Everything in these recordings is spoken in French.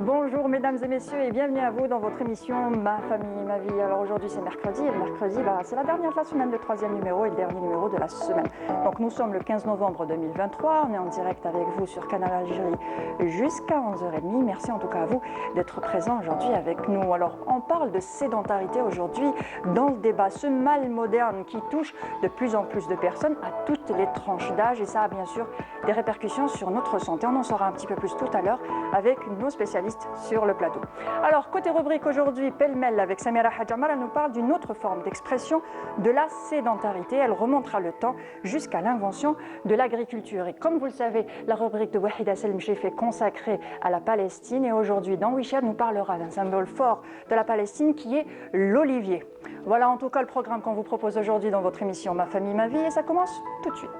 Bonjour mesdames et messieurs et bienvenue à vous dans votre émission Ma famille, ma vie. Alors aujourd'hui c'est mercredi et le mercredi c'est la dernière de la semaine, le troisième numéro et le dernier numéro de la semaine. Donc nous sommes le 15 novembre 2023, on est en direct avec vous sur Canal Algérie jusqu'à 11h30. Merci en tout cas à vous d'être présents aujourd'hui avec nous. Alors on parle de sédentarité aujourd'hui dans le débat, ce mal moderne qui touche de plus en plus de personnes à toutes les tranches d'âge et ça a bien sûr des répercussions sur notre santé. On en saura un petit peu plus tout à l'heure avec nos spécialistes sur le plateau. Alors, côté rubrique aujourd'hui, pêle-mêle avec Samira Hadjamar, elle nous parle d'une autre forme d'expression de la sédentarité. Elle remontera le temps jusqu'à l'invention de l'agriculture. Et comme vous le savez, la rubrique de Wahida Selmchef est consacrée à la Palestine. Et aujourd'hui, dans Wisha, nous parlera d'un symbole fort de la Palestine qui est l'olivier. Voilà en tout cas le programme qu'on vous propose aujourd'hui dans votre émission Ma famille, ma vie. Et ça commence tout de suite.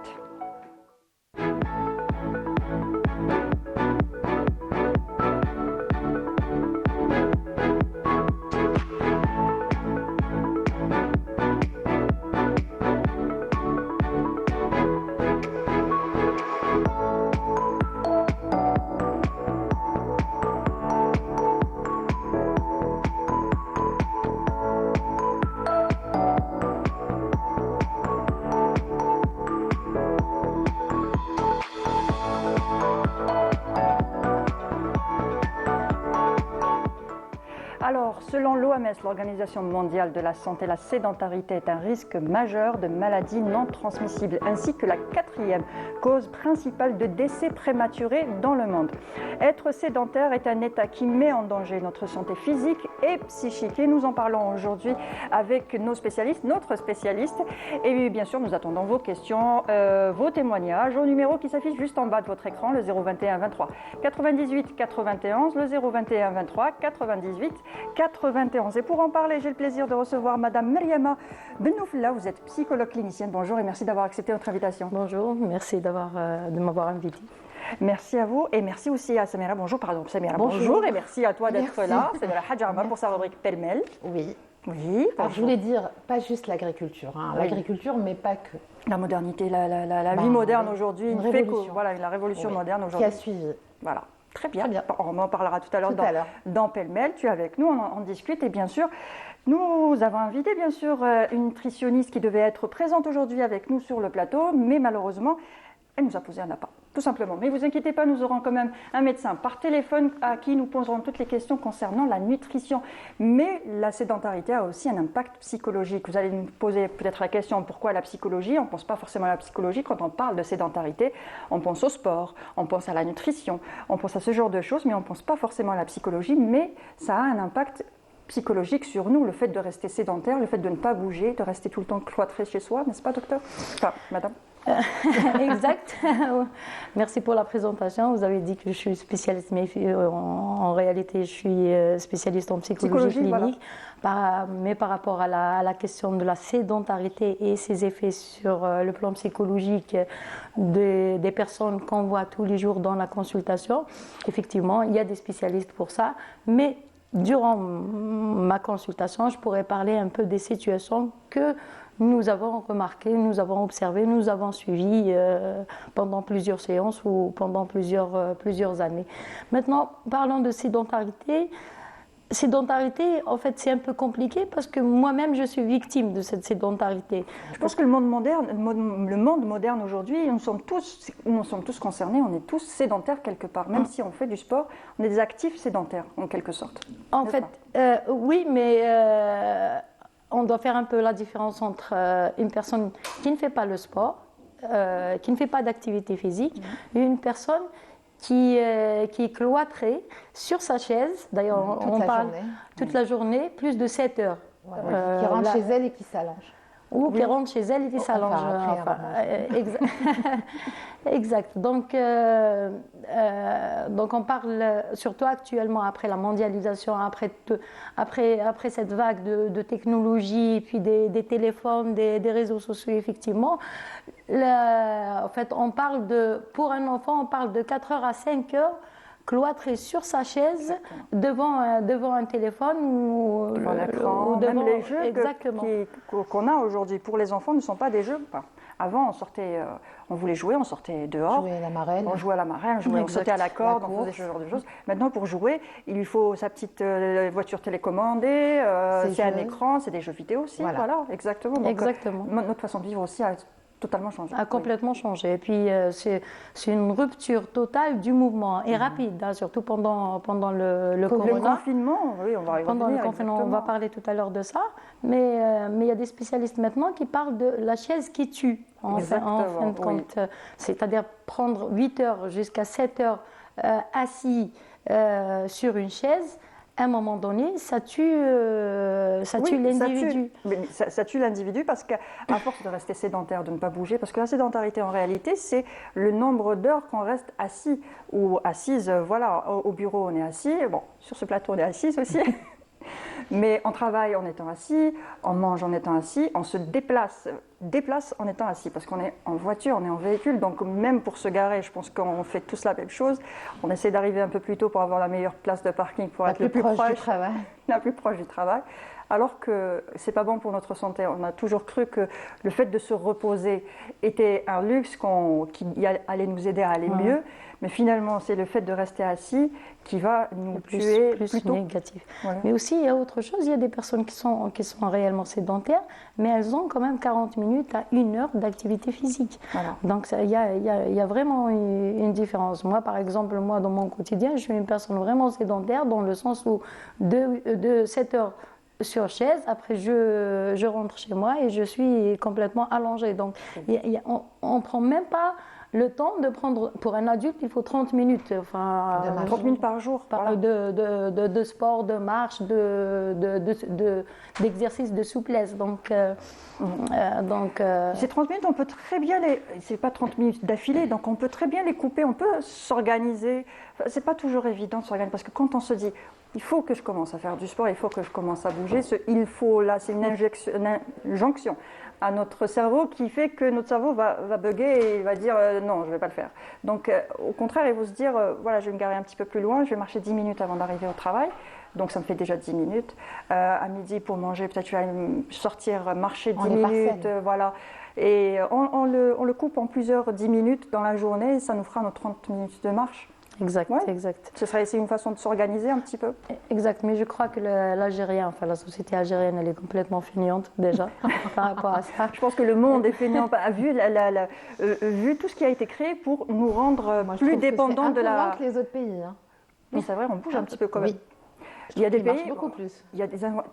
Alors, selon l'OMS, l'Organisation mondiale de la santé, la sédentarité est un risque majeur de maladies non transmissibles, ainsi que la quatrième cause principale de décès prématurés dans le monde. Être sédentaire est un état qui met en danger notre santé physique et psychique. Et nous en parlons aujourd'hui avec nos spécialistes, notre spécialiste. Et bien sûr, nous attendons vos questions, vos témoignages au numéro qui s'affiche juste en bas de votre écran, le 021 23 98 91, le 021 23 98 91. Et pour en parler, j'ai le plaisir de recevoir Madame Mariama Bennoufla. Vous êtes psychologue clinicienne. Bonjour et merci d'avoir accepté notre invitation. Bonjour, merci de m'avoir invité. Merci à vous et merci aussi à Samira. Bonjour, pardon, Samira. Bonjour et merci à toi d'être là. Samira Hadjama pour sa rubrique pêle-mêle. Oui. Oui. Alors, je voulais dire, pas juste l'agriculture, Oui. l'agriculture, mais pas que. La modernité, la vie moderne aujourd'hui, une révolution. Voilà, la révolution moderne aujourd'hui. Qui a suivi. Voilà. Très bien. Très bien. On en parlera tout à l'heure dans Pêle-mêle. Tu es avec nous, on discute et bien sûr, nous avons invité bien sûr une nutritionniste qui devait être présente aujourd'hui avec nous sur le plateau, mais malheureusement, elle nous a posé un appât, tout simplement. Mais vous inquiétez pas, nous aurons quand même un médecin par téléphone à qui nous poserons toutes les questions concernant la nutrition. Mais la sédentarité a aussi un impact psychologique. Vous allez nous poser peut-être la question pourquoi la psychologie. On ne pense pas forcément à la psychologie quand on parle de sédentarité. On pense au sport, on pense à la nutrition, on pense à ce genre de choses, mais on ne pense pas forcément à la psychologie. Mais ça a un impact psychologique sur nous, le fait de rester sédentaire, le fait de ne pas bouger, de rester tout le temps cloîtré chez soi, n'est-ce pas, docteur? Enfin, madame. Exact. Merci pour la présentation. Vous avez dit que je suis spécialiste, mais en réalité, je suis spécialiste en psychologie clinique. Voilà. Mais par rapport à la question de la sédentarité et ses effets sur le plan psychologique des personnes qu'on voit tous les jours dans la consultation, effectivement, il y a des spécialistes pour ça. Mais durant ma consultation, je pourrais parler un peu des situations que nous avons remarquées, nous avons observées, nous avons suivies pendant plusieurs séances ou pendant plusieurs années. Maintenant, parlons de sédentarité. Sédentarité, en fait, c'est un peu compliqué parce que moi-même, je suis victime de cette sédentarité. Je pense que le monde moderne aujourd'hui, nous sommes tous concernés, on est tous sédentaires quelque part. Même si on fait du sport, on est des actifs sédentaires, en quelque sorte. En fait, oui, mais on doit faire un peu la différence entre une personne qui ne fait pas le sport, qui ne fait pas d'activité physique, et une personne qui est cloîtrée sur sa chaise, d'ailleurs on parle toute la journée, plus de 7 heures. Voilà, qui rentre chez elle et qui s'allonge. Ou qui rentre chez elle et qui s'allonge. Exact. Donc on parle surtout actuellement après la mondialisation, après cette vague de technologie, puis des téléphones, des réseaux sociaux, effectivement. En fait, pour un enfant, on parle de 4 heures à 5 heures cloîtré sur sa chaise devant un téléphone ou devant l'écran. Même les jeux qu'on a aujourd'hui pour les enfants ne sont pas des jeux. Avant, on voulait jouer, on sortait dehors. Jouer à la marelle. On jouait à la marelle, on sautait à la corde, on faisait ce genre de choses. Maintenant, pour jouer, il lui faut sa petite voiture télécommandée, c'est un écran, c'est des jeux vidéo aussi. Voilà, exactement. Donc, notre façon de vivre aussi a totalement changé. A complètement changé. Et puis, c'est une rupture totale du mouvement et rapide, hein, surtout pendant le confinement. Oui, on va y pendant revenir, le confinement, exactement. on va parler tout à l'heure de ça. Mais il y a des spécialistes maintenant qui parlent de la chaise qui tue, en fin de compte. C'est-à-dire prendre 8 heures jusqu'à 7 heures assis sur une chaise. À un moment donné, ça tue l'individu. Ça tue l'individu parce qu'à force de rester sédentaire, de ne pas bouger, parce que la sédentarité en réalité, c'est le nombre d'heures qu'on reste assis ou assise. Voilà, au bureau on est assis, bon, sur ce plateau on est assise aussi. Mais on travaille en étant assis, on mange en étant assis, on se déplace en étant assis parce qu'on est en voiture, on est en véhicule, donc même pour se garer, je pense qu'on fait tous la même chose. On essaie d'arriver un peu plus tôt pour avoir la meilleure place de parking pour être le plus proche du travail. La plus proche du travail. Alors que c'est pas bon pour notre santé. On a toujours cru que le fait de se reposer était un luxe qui allait nous aider à aller mieux. Mais finalement, c'est le fait de rester assis qui va nous tuer plutôt. Négatif. Voilà. Mais aussi, il y a autre chose. Il y a des personnes qui sont réellement sédentaires, mais elles ont quand même 40 minutes à 1 heure d'activité physique. Voilà. Donc, il y a vraiment une différence. Moi, par exemple, dans mon quotidien, je suis une personne vraiment sédentaire dans le sens où de 7 heures sur chaise, après je rentre chez moi et je suis complètement allongée. Donc, on ne prend même pas le temps de prendre, pour un adulte, il faut 30 minutes. Enfin, 30 minutes par jour. De sport, de marche, d'exercice de souplesse. Donc, ces 30 minutes, on peut très bien c'est pas 30 minutes d'affilée, donc on peut très bien les couper, on peut s'organiser. Enfin, c'est pas toujours évident de s'organiser, parce que quand on se dit, il faut que je commence à faire du sport, il faut que je commence à bouger, il faut, là, c'est une injonction à notre cerveau qui fait que notre cerveau va bugger et il va dire non, je ne vais pas le faire. Donc au contraire, il va se dire voilà, je vais me garer un petit peu plus loin, je vais marcher 10 minutes avant d'arriver au travail. Donc ça me fait déjà 10 minutes. À midi, pour manger, peut-être je vais sortir, marcher 10 minutes. Voilà. Et on le coupe en plusieurs 10 minutes dans la journée et ça nous fera nos 30 minutes de marche. Exact, exact. C'est une façon de s'organiser un petit peu. Exact, mais je crois que l'Algérien, enfin la société algérienne, elle est complètement feignante déjà par rapport à ça. Je pense que le monde est feignant, vu tout ce qui a été créé pour nous rendre plus dépendants de la... C'est un peu moins que les autres pays. Hein. Mais c'est vrai, on bouge un petit peu quand même. Oui. Il y a des pays, beaucoup plus.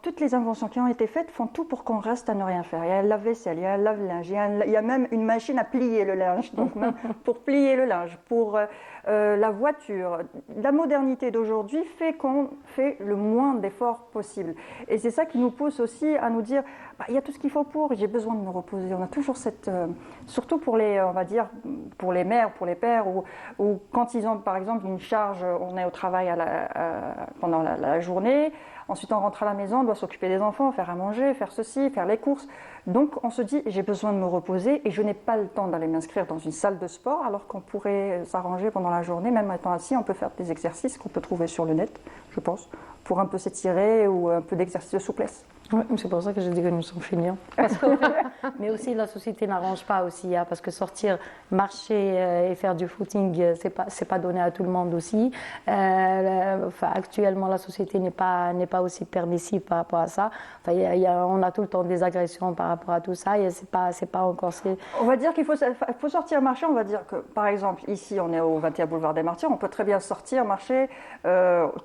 Toutes les inventions qui ont été faites font tout pour qu'on reste à ne rien faire. Il y a un lave-vaisselle, il y a un lave-linge, il y a même une machine à plier le linge. Donc même pour plier le linge, pour la voiture. La modernité d'aujourd'hui fait qu'on fait le moins d'efforts possible. Et c'est ça qui nous pousse aussi à nous dire, il y a tout ce qu'il faut pour, j'ai besoin de me reposer. On a toujours cette, surtout pour les, on va dire, pour les mères, pour les pères, ou quand ils ont par exemple une charge, on est au travail pendant la journée, ensuite on rentre à la maison, on doit s'occuper des enfants, faire à manger, faire ceci, faire les courses. Donc on se dit, j'ai besoin de me reposer et je n'ai pas le temps d'aller m'inscrire dans une salle de sport alors qu'on pourrait s'arranger pendant la journée, même étant assis, on peut faire des exercices qu'on peut trouver sur le net, je pense, pour un peu s'étirer ou un peu d'exercice de souplesse. Oui, c'est pour ça que je dis que nous sommes feignants. Mais aussi la société n'arrange pas aussi, hein, parce que sortir, marcher et faire du footing, c'est pas donné à tout le monde aussi. Actuellement, la société n'est pas aussi permissive par rapport à ça. Enfin, on a tout le temps des agressions par rapport à tout ça et c'est pas encore. On va dire qu'il faut sortir marcher. On va dire que, par exemple, ici, on est au 21 boulevard des Martyrs. On peut très bien sortir marcher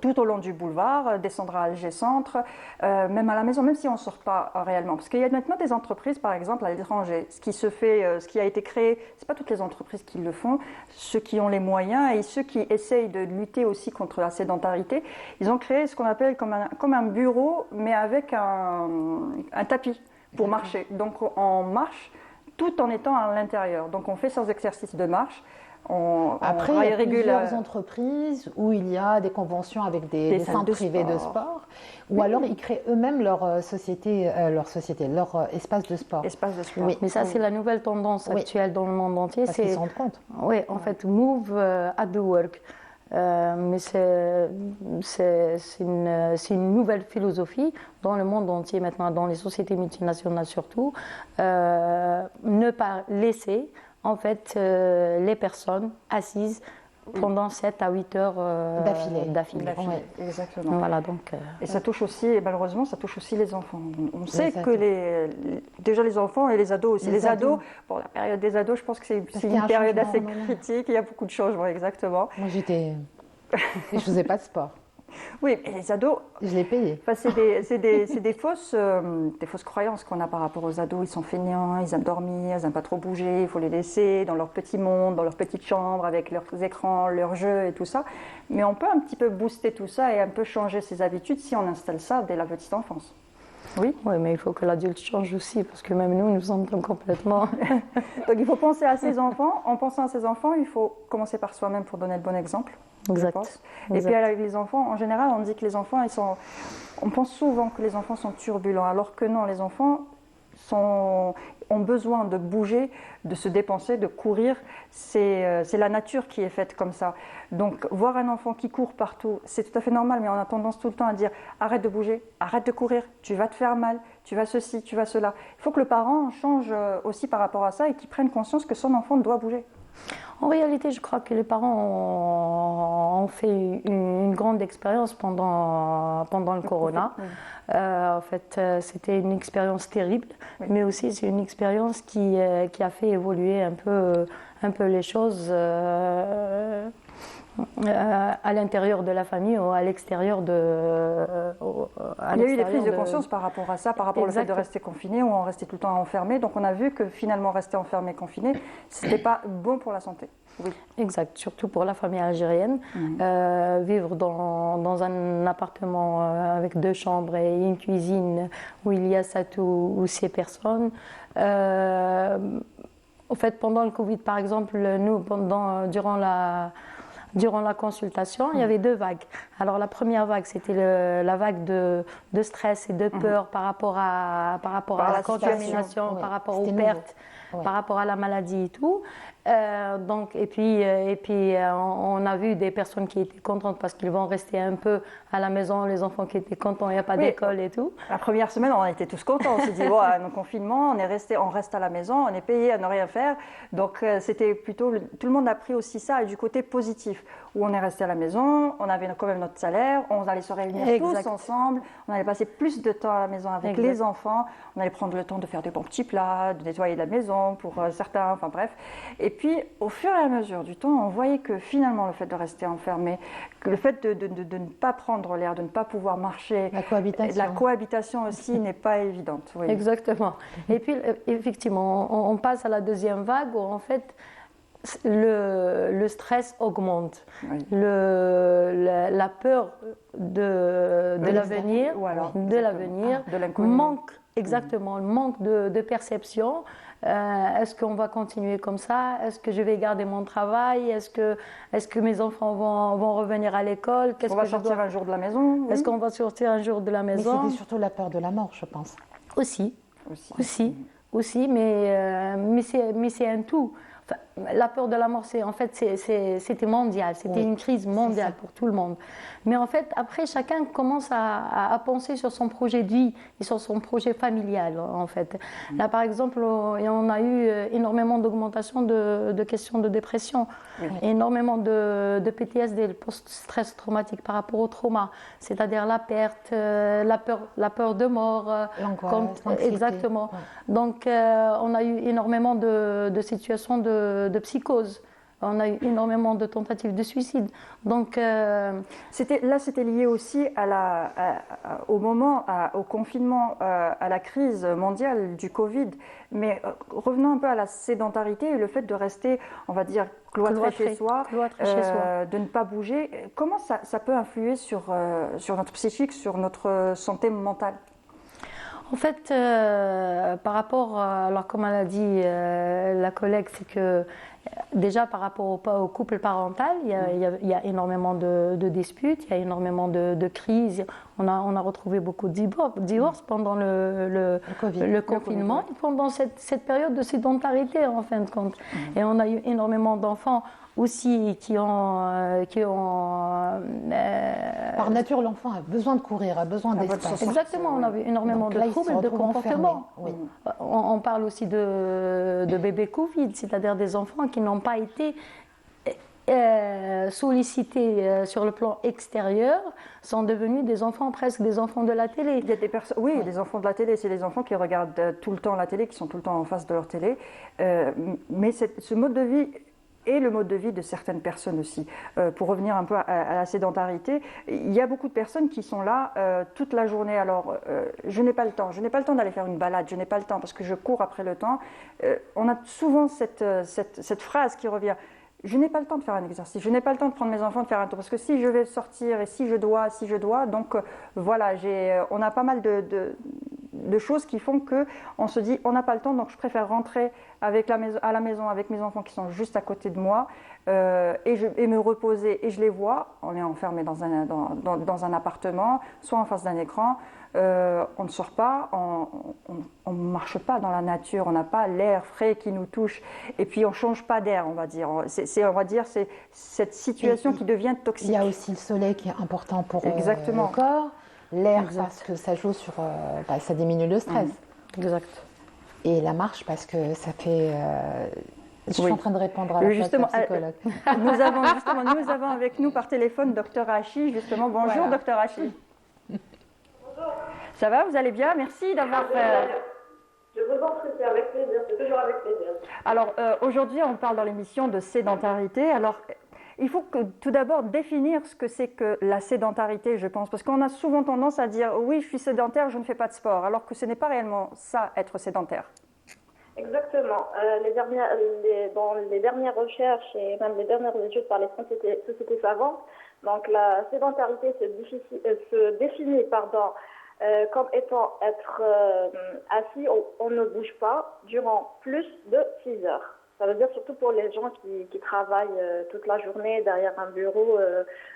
tout au long du boulevard, descendre à Alger Centre, même à la maison, même si on ne sort pas réellement. Parce qu'il y a maintenant des entreprises, par exemple, à l'étranger. Ce qui a été créé, ce n'est pas toutes les entreprises qui le font. Ceux qui ont les moyens et ceux qui essayent de lutter aussi contre la sédentarité, ils ont créé ce qu'on appelle comme un bureau, mais avec un tapis pour marcher. Donc on marche tout en étant à l'intérieur. Donc on fait ces exercices de marche. Après, il y a plusieurs entreprises où il y a des conventions avec des centres privés de sport, ou alors ils créent eux-mêmes leur espace de sport. Espace de sport. Oui, mais ça, c'est la nouvelle tendance actuelle dans le monde entier. Parce qu'ils s'en rendent compte. Oui, en fait, move at the work. Mais c'est une nouvelle philosophie dans le monde entier maintenant, dans les sociétés multinationales surtout, ne pas laisser en fait les personnes assises pendant 7 à 8 heures d'affilée. Oui, exactement. Voilà, donc, et ça touche aussi, et malheureusement, ça touche aussi les enfants. On sait que déjà les enfants et les ados aussi. Les ados, bon, la période des ados, je pense que c'est une période assez critique, il y a beaucoup de changements, exactement. Moi, je faisais pas de sport. Oui, mais les ados, je l'ai payé. C'est des fausses croyances qu'on a par rapport aux ados. Ils sont feignants, ils aiment dormir, ils n'aiment pas trop bouger. Il faut les laisser dans leur petit monde, dans leur petite chambre, avec leurs écrans, leurs jeux et tout ça. Mais on peut un petit peu booster tout ça et un peu changer ses habitudes si on installe ça dès la petite enfance. Oui, mais il faut que l'adulte change aussi, parce que même nous sommes complètement... Donc il faut penser à ses enfants. En pensant à ses enfants, il faut commencer par soi-même pour donner le bon exemple. Exact. Et puis avec les enfants, en général, on dit que les enfants, on pense souvent que les enfants sont turbulents, alors que non, les enfants ont besoin de bouger, de se dépenser, de courir. C'est la nature qui est faite comme ça. Donc voir un enfant qui court partout, c'est tout à fait normal, mais on a tendance tout le temps à dire arrête de bouger, arrête de courir, tu vas te faire mal, tu vas ceci, tu vas cela. Il faut que le parent change aussi par rapport à ça et qu'il prenne conscience que son enfant doit bouger. En réalité, je crois que les parents ont fait une grande expérience pendant le corona. En fait, c'était une expérience terrible, mais aussi c'est une expérience qui a fait évoluer un peu les choses à l'intérieur de la famille ou à l'extérieur de... Il y a eu des prises de conscience par rapport à ça, par rapport au fait de rester confiné ou on restait tout le temps enfermé. Donc on a vu que finalement rester enfermé, confiné, ce n'était pas bon pour la santé. Oui. Exact, surtout pour la famille algérienne. Vivre dans un appartement avec 2 chambres et une cuisine où il y a 7 ou 6 personnes. Au fait, pendant le Covid, par exemple, nous, durant la consultation, il y avait 2 vagues. Alors la première vague, c'était la vague de stress et de peur par rapport à la contamination, par rapport aux pertes, par rapport à la maladie et tout. Et puis on a vu des personnes qui étaient contentes parce qu'ils vont rester un peu à la maison, les enfants qui étaient contents, il n'y a pas d'école et tout. La première semaine, on était tous contents. On s'est dit, nos confinements, on reste à la maison, on est payé à ne rien faire. Donc c'était plutôt, tout le monde a pris aussi ça du côté positif, où on est resté à la maison, on avait quand même notre salaire, on allait se réunir tous ensemble, on allait passer plus de temps à la maison avec les enfants, on allait prendre le temps de faire des bons petits plats, de nettoyer la maison pour certains, enfin bref. Et puis, au fur et à mesure du temps, on voyait que finalement, le fait de rester enfermé, que le fait de ne pas prendre l'air, de ne pas pouvoir marcher, la cohabitation aussi n'est pas évidente. Oui. Exactement. Et puis, effectivement, on passe à la deuxième vague où, en fait, le stress augmente. Oui. La peur de l'avenir, manque, exactement, le manque de perception. Est-ce qu'on va continuer comme ça? Est-ce que je vais garder mon travail? Est-ce que mes enfants vont revenir à l'école? On va sortir un jour de la maison? Est-ce qu'on va sortir un jour de la maison? Mais c'était surtout la peur de la mort, je pense. Aussi, mais c'est un tout. Enfin, la peur de la mort, c'était mondial, c'était une crise mondiale pour tout le monde. Mais en fait, après, chacun commence à penser sur son projet de vie et sur son projet familial, en fait. Là, par exemple, on a eu énormément d'augmentation de questions de dépression, énormément de PTSD, le post-stress traumatique par rapport au trauma, c'est-à-dire la perte, la peur de mort. Exactement. Donc, on a eu énormément de situations de psychose. On a eu énormément de tentatives de suicide. Donc, c'était lié aussi au confinement, à la crise mondiale du Covid. Mais revenons un peu à la sédentarité et le fait de rester, on va dire, cloîtré chez soi, de ne pas bouger. Comment ça peut influer sur notre psychique, sur notre santé mentale? En fait, par rapport, alors comme elle a dit la collègue, c'est que déjà par rapport au couple parental, il y a énormément de disputes, il y a énormément de crises. On a retrouvé beaucoup de divorces pendant le confinement et pendant cette période de sédentarité en fin de compte. Et on a eu énormément d'enfants aussi qui ont par nature, l'enfant a besoin de courir, a besoin d'espace. Exactement, on a vu énormément de troubles de comportement. Oui. On parle aussi de bébés Covid, c'est-à-dire des enfants qui n'ont pas été sollicités sur le plan extérieur, sont devenus des enfants, presque des enfants de la télé. Il y a des personnes, oui, des enfants de la télé, c'est des enfants qui regardent tout le temps la télé, qui sont tout le temps en face de leur télé. Mais ce mode de vie et le mode de vie de certaines personnes aussi. Pour revenir un peu à la sédentarité, il y a beaucoup de personnes qui sont là toute la journée. Alors, je n'ai pas le temps d'aller faire une balade, je n'ai pas le temps parce que je cours après le temps. On a souvent cette phrase qui revient. Je n'ai pas le temps de faire un exercice, je n'ai pas le temps de prendre mes enfants, de faire un tour, parce que si je vais sortir et si je dois, donc voilà, on a pas mal de choses qui font qu'on se dit on n'a pas le temps, donc je préfère rentrer à la maison avec mes enfants qui sont juste à côté de moi et me reposer, et je les vois, on est enfermé dans un appartement, soit en face d'un écran, on ne sort pas, on ne marche pas dans la nature, on n'a pas l'air frais qui nous touche, et puis on ne change pas d'air, on va dire. C'est cette situation qui devient toxique. Il y a aussi le soleil qui est important pour Exactement. le corps, l'air parce que ça joue sur, ça diminue le stress. Exact. Et la marche parce que ça fait... je suis en train de répondre à la psychologue. Nous avons avec nous par téléphone Dr Hachi, justement. Bonjour voilà. Dr Hachi. Bonjour. Ça va, vous allez bien? Merci d'avoir fait... Je vous en prie, c'est avec plaisir, c'est toujours avec plaisir. Alors, aujourd'hui, on parle dans l'émission de sédentarité. Alors, il faut tout d'abord définir ce que c'est que la sédentarité, je pense, parce qu'on a souvent tendance à dire « oui, je suis sédentaire, je ne fais pas de sport », alors que ce n'est pas réellement ça, être sédentaire. Exactement. Dans les dernières recherches et même les dernières études par les sociétés savantes, donc la sédentarité se définit comme étant être assis, on ne bouge pas durant plus de 6 heures. Ça veut dire surtout pour les gens qui travaillent toute la journée derrière un bureau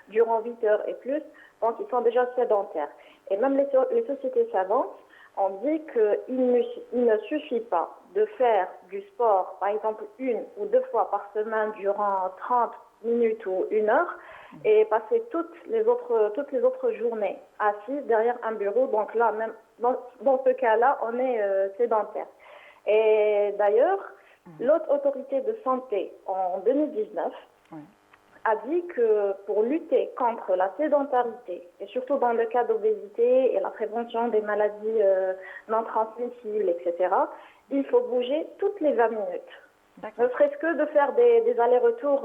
durant 8 heures et plus, donc ils sont déjà sédentaires. Et même les sociétés savantes ont dit qu'il ne suffit pas de faire du sport, par exemple 1 ou 2 fois par semaine durant 30 minutes ou 1 heure, et passer toutes les autres journées assis derrière un bureau. Donc là, même dans ce cas-là, on est sédentaire. Et d'ailleurs, l'Haute Autorité de Santé, en 2019, a dit que pour lutter contre la sédentarité, et surtout dans le cas d'obésité et la prévention des maladies non transmissibles, etc., il faut bouger toutes les 20 minutes. Ne serait-ce que de faire des allers-retours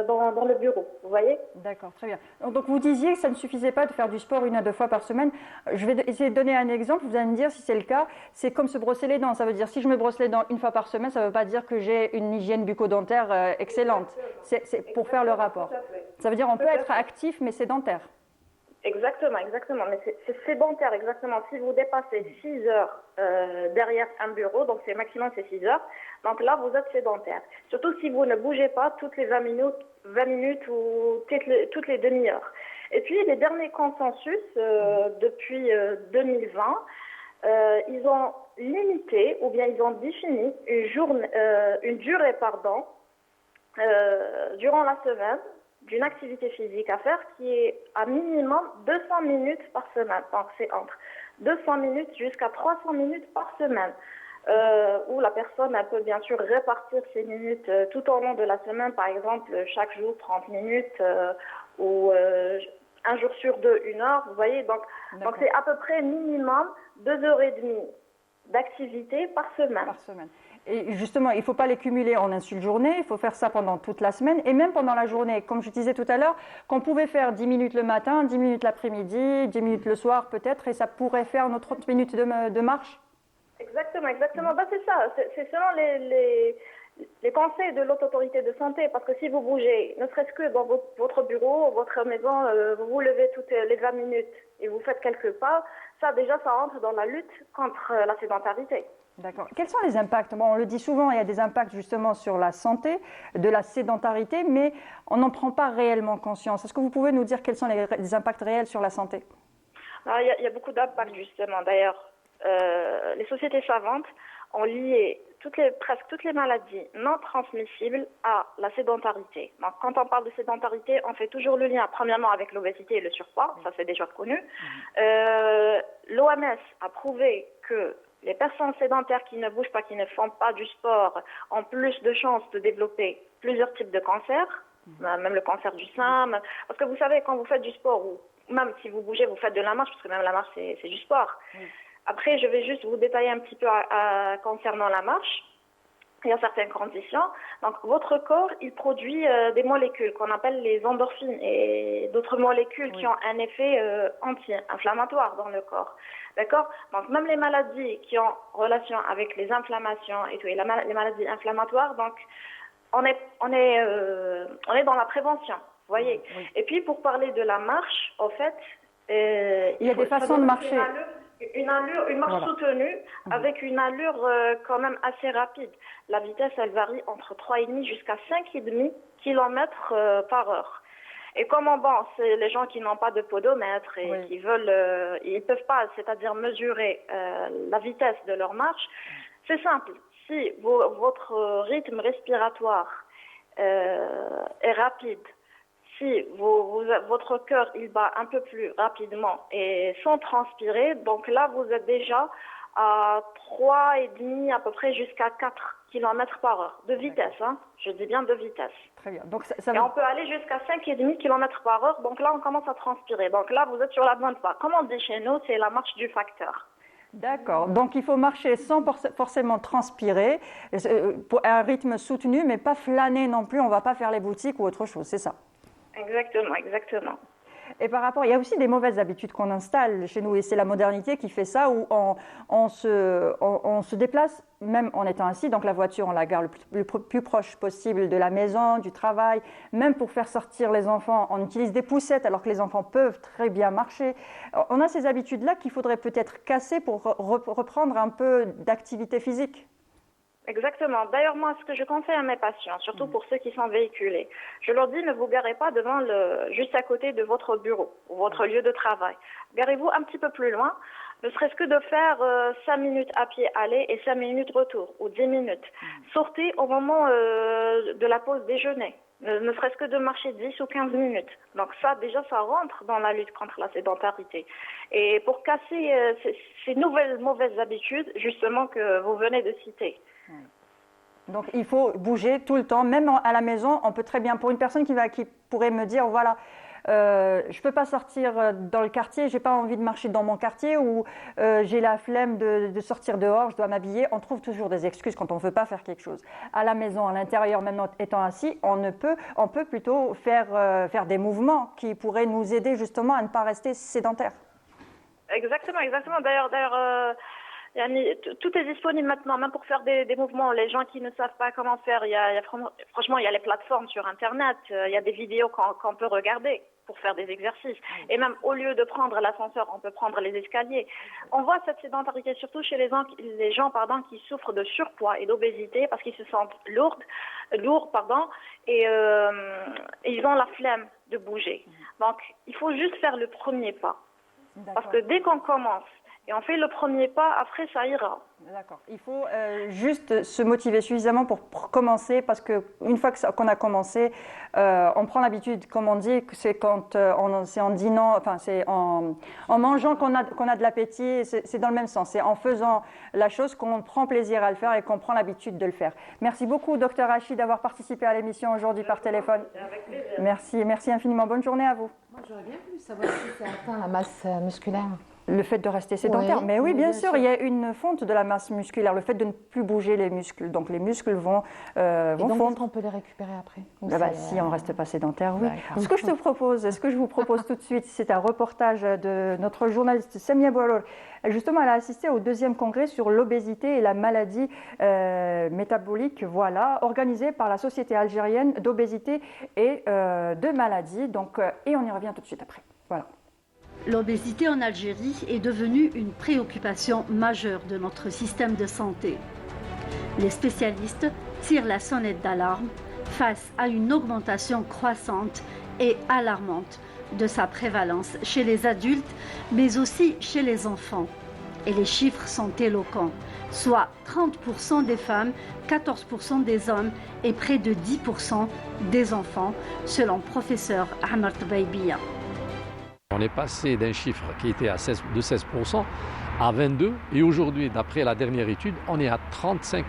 dans le bureau, vous voyez? D'accord, très bien. Donc vous disiez que ça ne suffisait pas de faire du sport 1 à 2 fois par semaine. Je vais essayer de donner un exemple, vous allez me dire si c'est le cas. C'est comme se brosser les dents. Ça veut dire si je me brosse les dents 1 fois par semaine, ça ne veut pas dire que j'ai une hygiène bucco-dentaire excellente. C'est pour faire le rapport. Ça veut dire on peut être actif mais sédentaire. Exactement. Mais c'est sédentaire, exactement. Si vous dépassez 6 heures derrière un bureau, donc c'est maximum c'est 6 heures, donc là vous êtes sédentaire. Surtout si vous ne bougez pas toutes les 20 minutes ou toutes les demi-heures. Et puis les derniers consensus depuis 2020, ils ont limité ou bien ils ont défini une durée durant la semaine d'une activité physique à faire qui est à minimum 200 minutes par semaine. Donc c'est entre 200 minutes jusqu'à 300 minutes par semaine, où la personne elle peut bien sûr répartir ses minutes tout au long de la semaine, par exemple chaque jour 30 minutes ou un jour sur 2, 1 heure, vous voyez. Donc c'est à peu près minimum 2h30 d'activité par semaine. Et justement, il ne faut pas les cumuler en une seule journée, il faut faire ça pendant toute la semaine et même pendant la journée. Comme je disais tout à l'heure, qu'on pouvait faire 10 minutes le matin, 10 minutes l'après-midi, 10 minutes le soir peut-être, et ça pourrait faire nos 30 minutes de marche. Exactement. Ben, c'est ça. C'est selon les conseils de l'Haute Autorité de Santé, parce que si vous bougez, ne serait-ce que dans votre bureau, votre maison, vous vous levez toutes les 20 minutes et vous faites quelques pas, ça déjà, ça entre dans la lutte contre la sédentarité. D'accord. Quels sont les impacts? Bon, on le dit souvent, il y a des impacts justement sur la santé, de la sédentarité, mais on n'en prend pas réellement conscience. Est-ce que vous pouvez nous dire quels sont les impacts réels sur la santé? Alors, il y a beaucoup d'impacts justement. D'ailleurs, les sociétés savantes ont lié presque toutes les maladies non transmissibles à la sédentarité. Donc, quand on parle de sédentarité, on fait toujours le lien, premièrement, avec l'obésité et le surpoids, ça c'est déjà connu. L'OMS a prouvé que les personnes sédentaires qui ne bougent pas, qui ne font pas du sport, ont plus de chances de développer plusieurs types de cancers, même le cancer du sein. Parce que vous savez, quand vous faites du sport, ou même si vous bougez, vous faites de la marche, parce que même la marche, c'est du sport. Après, je vais juste vous détailler un petit peu concernant la marche. Il y a certaines conditions. Donc, votre corps, il produit des molécules qu'on appelle les endorphines et d'autres molécules qui ont un effet anti-inflammatoire dans le corps. D'accord? Donc, même les maladies qui ont relation avec les inflammations et tout, et les maladies inflammatoires, donc, on est dans la prévention, vous voyez. Et puis, pour parler de la marche, en fait, il y a des façons de marcher. Une marche soutenue avec une allure quand même assez rapide. La vitesse, elle varie entre 3,5 jusqu'à 5,5 km par heure. Et comment, bon, c'est les gens qui n'ont pas de podomètre et qui veulent, ils peuvent pas, c'est-à-dire mesurer la vitesse de leur marche, c'est simple. Si votre rythme respiratoire est rapide, si votre cœur il bat un peu plus rapidement et sans transpirer, donc là vous êtes déjà à 3,5 à peu près jusqu'à 4 km par heure de vitesse, hein, je dis bien de vitesse. Très bien. Donc, et on peut aller jusqu'à 5,5 km par heure, donc là on commence à transpirer. Donc là vous êtes sur la bonne voie. Comme on dit chez nous, c'est la marche du facteur. D'accord. Donc il faut marcher sans forcément transpirer, pour un rythme soutenu, mais pas flâner non plus, on ne va pas faire les boutiques ou autre chose, c'est ça? Exactement, exactement. Et par rapport, il y a aussi des mauvaises habitudes qu'on installe chez nous, et c'est la modernité qui fait ça, où on se déplace, même en étant assis, donc la voiture, on la gare le plus proche possible de la maison, du travail, même pour faire sortir les enfants, on utilise des poussettes alors que les enfants peuvent très bien marcher. On a ces habitudes-là qu'il faudrait peut-être casser pour reprendre un peu d'activité physique. Exactement. D'ailleurs, moi, ce que je conseille à mes patients, surtout pour ceux qui sont véhiculés, je leur dis ne vous garez pas juste à côté de votre bureau ou votre lieu de travail. Garez-vous un petit peu plus loin, ne serait-ce que de faire 5 minutes à pied aller et 5 minutes retour, ou 10 minutes. Sortez au moment de la pause déjeuner, ne serait-ce que de marcher 10 ou 15 minutes. Donc ça, déjà, ça rentre dans la lutte contre la sédentarité. Et pour casser ces nouvelles mauvaises habitudes, justement, que vous venez de citer. Donc il faut bouger tout le temps, même à la maison, on peut très bien, pour une personne qui pourrait me dire, voilà, je ne peux pas sortir dans le quartier, je n'ai pas envie de marcher dans mon quartier, ou j'ai la flemme de sortir dehors, je dois m'habiller, on trouve toujours des excuses quand on ne veut pas faire quelque chose. À la maison, à l'intérieur, même étant assis, on peut plutôt faire des mouvements qui pourraient nous aider justement à ne pas rester sédentaires. Exactement, exactement. D'ailleurs, tout est disponible maintenant, même pour faire des mouvements. Les gens qui ne savent pas comment faire, franchement, il y a les plateformes sur Internet, il y a des vidéos qu'on peut regarder pour faire des exercices. Et même au lieu de prendre l'ascenseur, on peut prendre les escaliers. On voit cette sédentarité surtout chez les gens qui souffrent de surpoids et d'obésité parce qu'ils se sentent lourds, et ils ont la flemme de bouger. Donc, il faut juste faire le premier pas. Parce que dès qu'on commence, et on fait le premier pas, après ça ira. D'accord. Il faut juste se motiver suffisamment pour commencer, parce qu'une fois qu'on a commencé, on prend l'habitude, comme on dit, que c'est c'est en dînant, enfin c'est en mangeant qu'on a de l'appétit, c'est dans le même sens. C'est en faisant la chose qu'on prend plaisir à le faire et qu'on prend l'habitude de le faire. Merci beaucoup, Dr Hachi, d'avoir participé à l'émission aujourd'hui par téléphone. Avec plaisir. Merci infiniment. Bonne journée à vous. Moi, j'aurais bien voulu savoir si ça atteint la masse musculaire. Le fait de rester sédentaire, Oui, mais oui, bien sûr, sûr. il y a une fonte de la masse musculaire, le fait de ne plus bouger les muscles. Donc les muscles vont Et donc, fondre. est-ce qu'on peut les récupérer après? Ou Si on ne reste pas sédentaire, oui. D'accord. Ce que je vous propose tout de suite, c'est un reportage de notre journaliste Samia Boualol. Justement, elle a assisté au 2e congrès sur l'obésité et la maladie métabolique, voilà, organisé par la Société algérienne d'obésité et de maladies. Donc, et on y revient tout de suite après. Voilà. L'obésité en Algérie est devenue une préoccupation majeure de notre système de santé. Les spécialistes tirent la sonnette d'alarme face à une augmentation croissante et alarmante de sa prévalence chez les adultes, mais aussi chez les enfants. Et les chiffres sont éloquents, soit 30% des femmes, 14% des hommes et près de 10% des enfants, selon professeur Ahmad Tbaibia. On est passé d'un chiffre qui était de 16% à 22% et aujourd'hui, d'après la dernière étude, on est à 35%.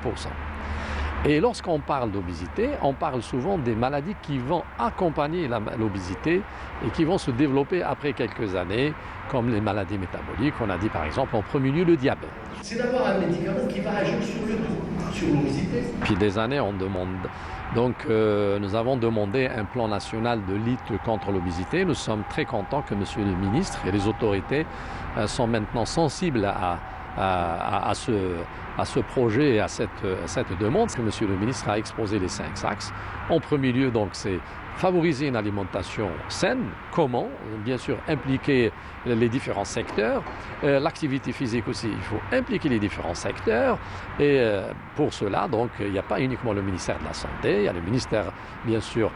Et lorsqu'on parle d'obésité, on parle souvent des maladies qui vont accompagner l'obésité et qui vont se développer après quelques années, comme les maladies métaboliques. On a dit par exemple en premier lieu le diabète. C'est d'avoir un médicament qui va agir sur le dos, sur l'obésité. Depuis des années, on demande. Donc, nous avons demandé un plan national de lutte contre l'obésité. Nous sommes très contents que Monsieur le ministre et les autorités sont maintenant sensibles à ce projet et à cette demande. Monsieur le ministre a exposé les 5 axes. En premier lieu, donc, c'est favoriser une alimentation saine. Comment? Bien sûr, impliquer les différents secteurs. L'activité physique aussi, il faut impliquer les différents secteurs. Et pour cela, donc, il n'y a pas uniquement le ministère de la Santé, il y a le ministère, bien sûr,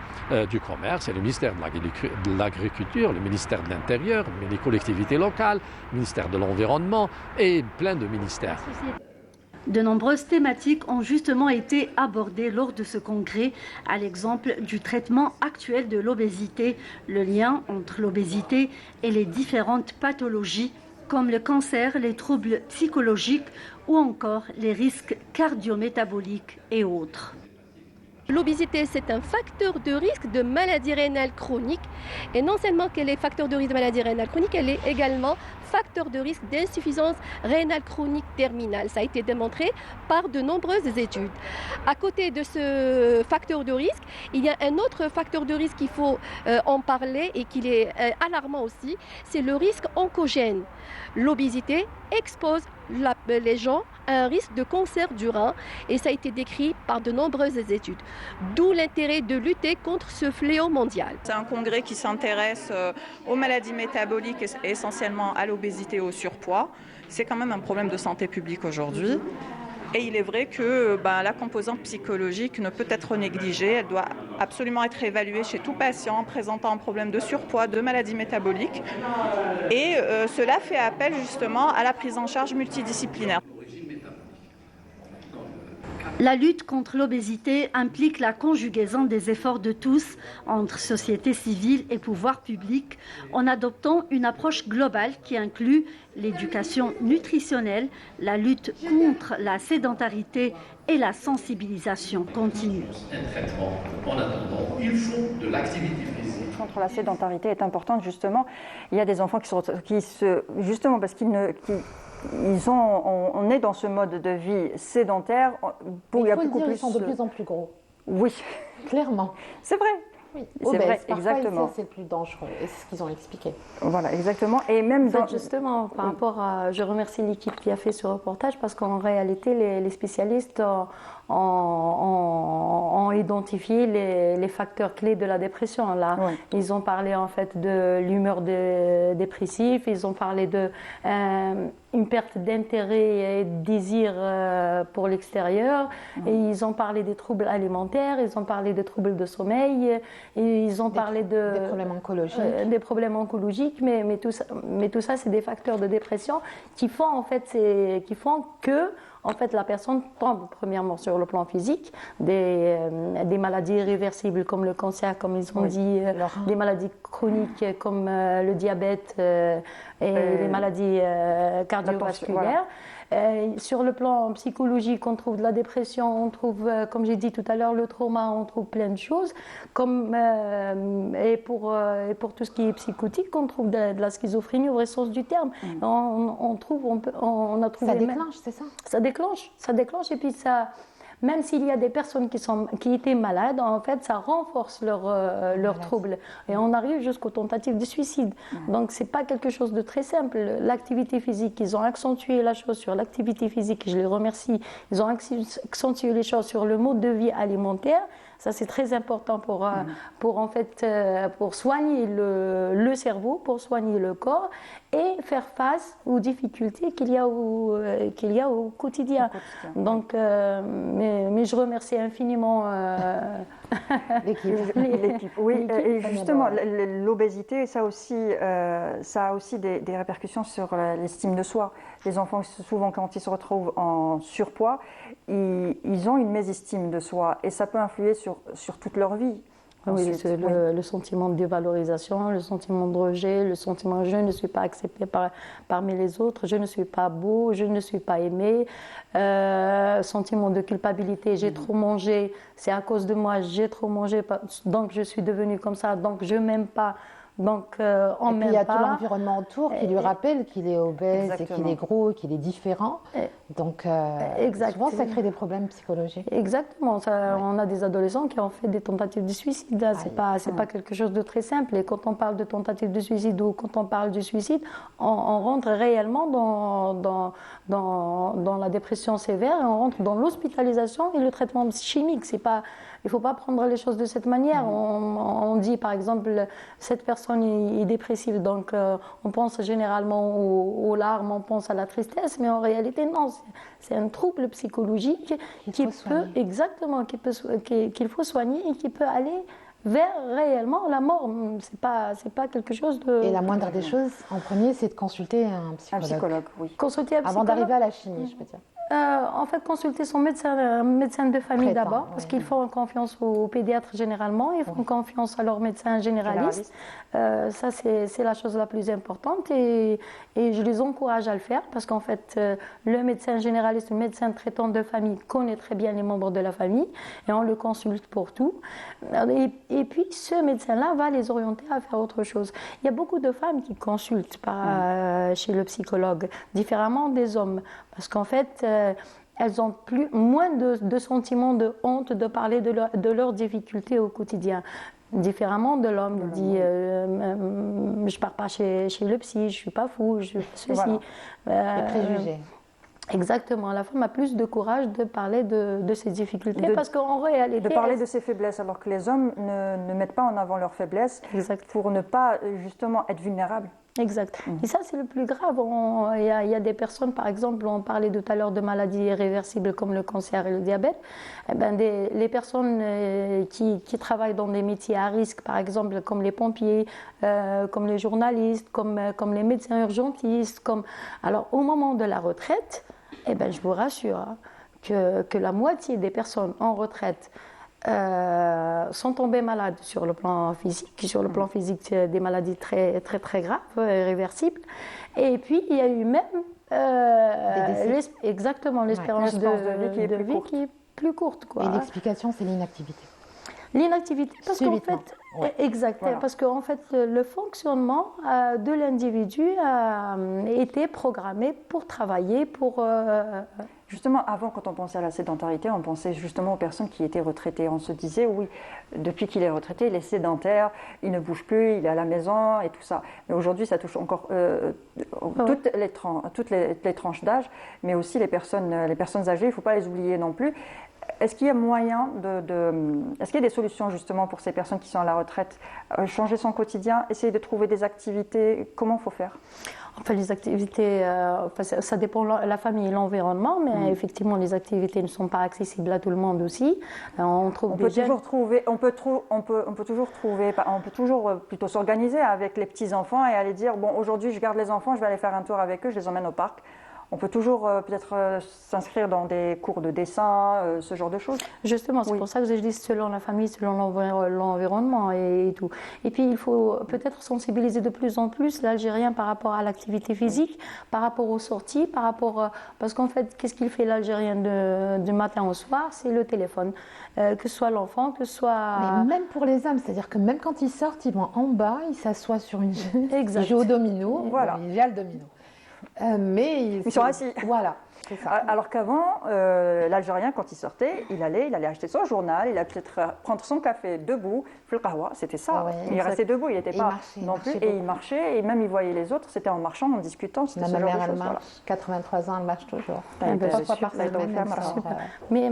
du Commerce, il y a le ministère de l'Agriculture, le ministère de l'Intérieur, les collectivités locales, le ministère de l'Environnement et plein de ministères. De nombreuses thématiques ont justement été abordées lors de ce congrès, à l'exemple du traitement actuel de l'obésité, le lien entre l'obésité et les différentes pathologies comme le cancer, les troubles psychologiques ou encore les risques cardio-métaboliques et autres. L'obésité, c'est un facteur de risque de maladie rénale chronique. Et non seulement qu'elle est facteur de risque de maladie rénale chronique, elle est également facteur de risque d'insuffisance rénale chronique terminale. Ça a été démontré par de nombreuses études. À côté de ce facteur de risque, il y a un autre facteur de risque qu'il faut en parler et qui est alarmant aussi, c'est le risque oncogène. L'obésité expose les gens à un risque de cancer du rein et ça a été décrit par de nombreuses études. D'où l'intérêt de lutter contre ce fléau mondial. C'est un congrès qui s'intéresse aux maladies métaboliques et essentiellement à l'obésité et au surpoids. C'est quand même un problème de santé publique aujourd'hui. Et il est vrai que la composante psychologique ne peut être négligée. Elle doit absolument être évaluée chez tout patient présentant un problème de surpoids, de maladie métabolique. Et cela fait appel justement à la prise en charge multidisciplinaire. La lutte contre l'obésité implique la conjugaison des efforts de tous entre société civile et pouvoir public en adoptant une approche globale qui inclut l'éducation nutritionnelle, la lutte contre la sédentarité et la sensibilisation continue. Un traitement, en attendant, il faut de l'activité physique. Contre la sédentarité est importante justement. Il y a des enfants justement parce on est dans ce mode de vie sédentaire. Ils sont de plus en plus gros. Oui. Clairement. C'est vrai. Oui. C'est vrai, exactement. C'est le plus dangereux, et c'est ce qu'ils ont expliqué. Voilà, exactement. Et même justement, par rapport à... Je remercie l'équipe qui a fait ce reportage parce qu'en réalité, les spécialistes ont identifié les facteurs clés de la dépression. Là. Oui. Ils ont parlé en fait de l'humeur dépressive, ils ont parlé de une perte d'intérêt et de désir pour l'extérieur, et ils ont parlé des troubles alimentaires, ils ont parlé des troubles de sommeil, et ils ont parlé des problèmes oncologiques. Des problèmes oncologiques, mais tout ça c'est des facteurs de dépression qui font en fait, qui font que en fait, la personne tombe premièrement sur le plan physique, des maladies irréversibles comme le cancer, comme ils ont dit, des maladies chroniques comme le diabète et les maladies cardiovasculaires. Sur le plan psychologique, on trouve de la dépression, on trouve, comme j'ai dit tout à l'heure, le trauma, on trouve plein de choses. Et pour tout ce qui est psychotique, on trouve de la schizophrénie au vrai sens du terme. On a trouvé... Ça déclenche, c'est ça? Ça déclenche et puis ça... Même s'il y a des personnes qui étaient malades, en fait, ça renforce leurs troubles. Et on arrive jusqu'aux tentatives de suicide. Donc, ce n'est pas quelque chose de très simple. L'activité physique, ils ont accentué la chose sur l'activité physique, je les remercie. Ils ont accentué les choses sur le mode de vie alimentaire. Ça, c'est très important pour soigner le cerveau, pour soigner le corps et faire face aux difficultés qu'il y a au quotidien. Donc, mais je remercie infiniment l'équipe. Oui, et justement, l'obésité, ça a aussi des répercussions sur l'estime de soi. Les enfants, souvent, quand ils se retrouvent en surpoids, ils ont une mésestime de soi et ça peut influer sur toute leur vie. Oui, le sentiment de dévalorisation, le sentiment de rejet, le sentiment je ne suis pas accepté parmi les autres, je ne suis pas beau, je ne suis pas aimé, sentiment de culpabilité, j'ai trop mangé, c'est à cause de moi, j'ai trop mangé, donc je suis devenue comme ça, donc je m'aime pas. Donc, et puis il y a tout l'environnement autour qui lui rappelle qu'il est obèse et qu'il est gros, qu'il est différent. Donc, souvent, ça crée des problèmes psychologiques. Exactement. On a des adolescents qui ont fait des tentatives de suicide. C'est pas quelque chose de très simple. Et quand on parle de tentatives de suicide ou quand on parle du suicide, on rentre réellement dans la dépression sévère et on rentre dans l'hospitalisation et le traitement chimique. Il ne faut pas prendre les choses de cette manière. On dit, par exemple, cette personne est dépressive, donc on pense généralement aux larmes, on pense à la tristesse, mais en réalité, non. C'est un trouble psychologique qu'il faut soigner et qui peut aller vers réellement la mort. C'est pas quelque chose de... Et la moindre des choses, en premier, c'est de consulter un psychologue. Un psychologue, oui. Consulter un psychologue. Avant d'arriver à la chimie, je peux dire. En fait, consulter son médecin de famille d'abord, parce qu'ils font confiance aux pédiatres généralement, ils font confiance à leur médecin généraliste. Ça, c'est la chose la plus importante et je les encourage à le faire parce qu'en fait, le médecin généraliste, le médecin traitant de famille connaît très bien les membres de la famille et on le consulte pour tout. Et puis, ce médecin-là va les orienter à faire autre chose. Il y a beaucoup de femmes qui consultent chez le psychologue, différemment des hommes, parce qu'en fait, elles ont moins de sentiments de honte de parler de leurs difficultés au quotidien. Différemment de l'homme qui dit je pars pas chez le psy, je suis pas fou, je suis ceci. Les préjugés. Exactement, la femme a plus de courage de parler de ses difficultés parce qu'en réalité... De parler de ses faiblesses, alors que les hommes ne mettent pas en avant leurs faiblesses pour ne pas justement être vulnérables. Exact. Et ça, c'est le plus grave. Il y a des personnes, par exemple, on parlait tout à l'heure de maladies irréversibles comme le cancer et le diabète. Les personnes qui travaillent dans des métiers à risque, par exemple, comme les pompiers, comme les journalistes, comme les médecins urgentistes. Alors, au moment de la retraite, je vous rassure que la moitié des personnes en retraite sont tombées malades sur le plan physique, des maladies très, très, très graves, irréversibles. Et puis, il y a eu même l'espérance de vie qui est plus courte. Quoi. Et l'explication, c'est l'inactivité. L'inactivité, parce qu'en fait, parce qu'en fait, le fonctionnement de l'individu a été programmé pour travailler, Justement, avant, quand on pensait à la sédentarité, on pensait justement aux personnes qui étaient retraitées. On se disait, oui, depuis qu'il est retraité, il est sédentaire, il ne bouge plus, il est à la maison et tout ça. Mais aujourd'hui, ça touche encore toutes les tranches d'âge, mais aussi les personnes âgées, il ne faut pas les oublier non plus. Est-ce qu'il y a moyen est-ce qu'il y a des solutions justement pour ces personnes qui sont à la retraite? Changer son quotidien, essayer de trouver des activités, comment il faut faire? Enfin, les activités, ça dépend de la famille et l'environnement, mais effectivement, les activités ne sont pas accessibles à tout le monde aussi. On peut toujours plutôt s'organiser avec les petits enfants et aller dire bon, aujourd'hui, je garde les enfants, je vais aller faire un tour avec eux, je les emmène au parc. On peut toujours peut-être s'inscrire dans des cours de dessin, ce genre de choses. Justement, c'est pour ça que je dis selon la famille, selon l'environnement et tout. Et puis, il faut peut-être sensibiliser de plus en plus l'Algérien par rapport à l'activité physique, par rapport aux sorties, parce qu'en fait, qu'est-ce qu'il fait l'Algérien du matin au soir? C'est le téléphone. Que ce soit l'enfant, que ce soit... Mais même pour les hommes, c'est-à-dire que même quand ils sortent, ils vont en bas, ils s'assoient sur une chaise, ils jouent au domino, voilà. Il y a le domino. Mais ils sont assis. Voilà. C'est ça. Alors qu'avant, l'Algérien, quand il sortait, il allait acheter son journal, il allait peut-être prendre son café debout, le qahwa, c'était ça. Ouais, il restait debout, il n'était pas non plus. Marchait et il marchait, et même il voyait les autres, c'était en marchant, en discutant. C'était ma ce genre mère, de elle choses, marche, voilà. 83 ans, elle marche toujours. Trois fois par semaine, elle sort, Mais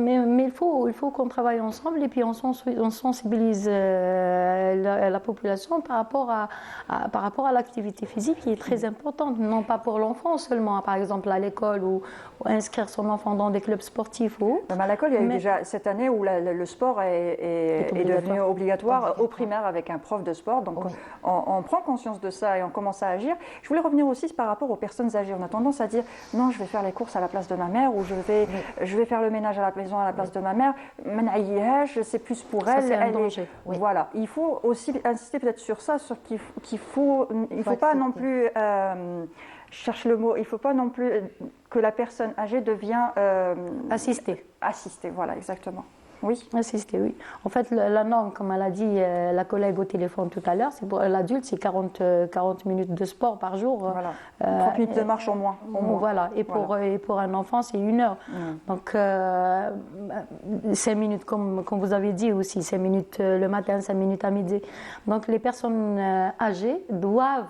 il faut qu'on travaille ensemble et puis on sensibilise la population par rapport à l'activité physique qui est très importante, non pas pour l'enfant seulement, par exemple à l'école ou inscrire son enfant dans des clubs sportifs ou autres. À l'école, il y a eu déjà cette année où le sport est devenu obligatoire au primaire avec un prof de sport. Donc on prend conscience de ça et on commence à agir. Je voulais revenir aussi par rapport aux personnes âgées. On a tendance à dire non, je vais faire les courses à la place de ma mère ou je vais faire le ménage à la maison à la place de ma mère. C'est plus pour elle. C'est un danger. Voilà. Il faut aussi insister peut-être sur ça, sur qu'il faut pas non plus... je cherche le mot, il ne faut pas non plus que la personne âgée devienne... Assistée. Assistée, voilà, exactement. Oui. Assistée, oui. En fait, la norme, comme elle a dit la collègue au téléphone tout à l'heure, c'est pour l'adulte, c'est 40 minutes de sport par jour. Voilà. 30 minutes de marche au moins. Voilà. Et pour un enfant, c'est 1 heure. Donc, 5 minutes, comme vous avez dit aussi, 5 minutes le matin, 5 minutes à midi. Donc, les personnes âgées doivent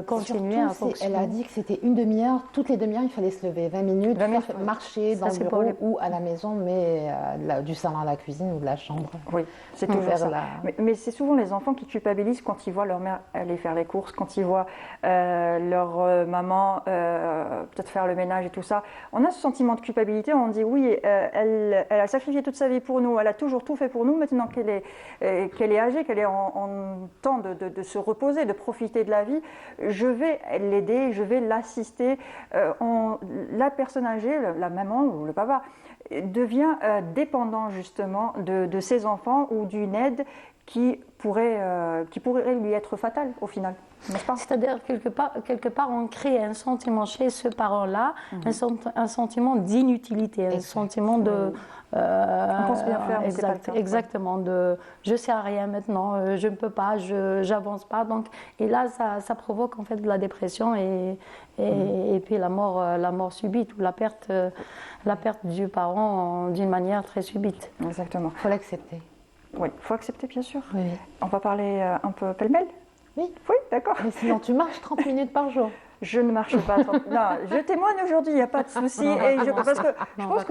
continuer à fonctionner. Elle a dit que c'était une demi-heure, toutes les demi-heures, il fallait se lever 20 minutes, marcher dans le bureau ou à la maison, mais du salon à la cuisine ou de la chambre. Oui, c'est toujours ça. Mais c'est souvent les enfants qui culpabilisent quand ils voient leur mère aller faire les courses, quand ils voient leur maman peut-être faire le ménage et tout ça. On a ce sentiment de culpabilité, on dit oui, elle a sacrifié toute sa vie pour nous, elle a toujours tout fait pour nous, maintenant qu'elle est âgée, qu'elle est en temps de se reposer, de profiter de la vie, je vais l'aider, je vais l'assister. La personne âgée, la maman ou le papa, devient dépendant justement de ses enfants ou d'une aide qui pourrait lui être fatale au final. C'est-à-dire, quelque part, on crée un sentiment chez ce parent-là, un sentiment d'inutilité, un sentiment de... on pense bien faire, mais c'est pas le cas. Exactement, de je ne sais à rien maintenant, je ne peux pas, je n'avance pas. Donc, et là, ça provoque en fait de la dépression et puis la mort subite ou la perte du parent d'une manière très subite. Exactement. Il faut l'accepter. Oui, il faut accepter, bien sûr. Oui. On va parler un peu pêle-mêle. Oui. Oui, d'accord. Mais sinon, tu marches 30 minutes par jour. Je ne marche pas. Non, je témoigne aujourd'hui, il n'y a pas de souci. Parce que je pense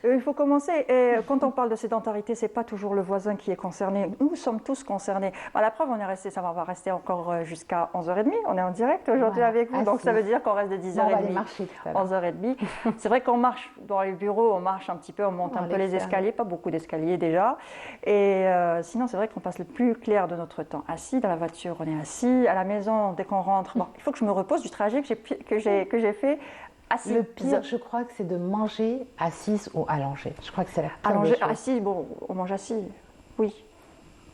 qu'il faut commencer. Et quand on parle de sédentarité, ce n'est pas toujours le voisin qui est concerné. Nous sommes tous concernés. La preuve, on va rester encore jusqu'à 11h30. On est en direct aujourd'hui avec vous. Donc ça veut dire qu'on reste de 10h30 à 11h30. C'est vrai qu'on marche dans les bureaux, on marche un petit peu, on monte un peu les escaliers. Pas beaucoup d'escaliers déjà. Et sinon, c'est vrai qu'on passe le plus clair de notre temps assis. Dans la voiture, on est assis. À la maison, dès qu'on rentre, il faut que je me repose du trajet que j'ai fait assis. Le pire, je crois que c'est de manger assise ou allongée. Je crois que c'est la pire allongée, des choses. Assis, bon, on mange assis, oui.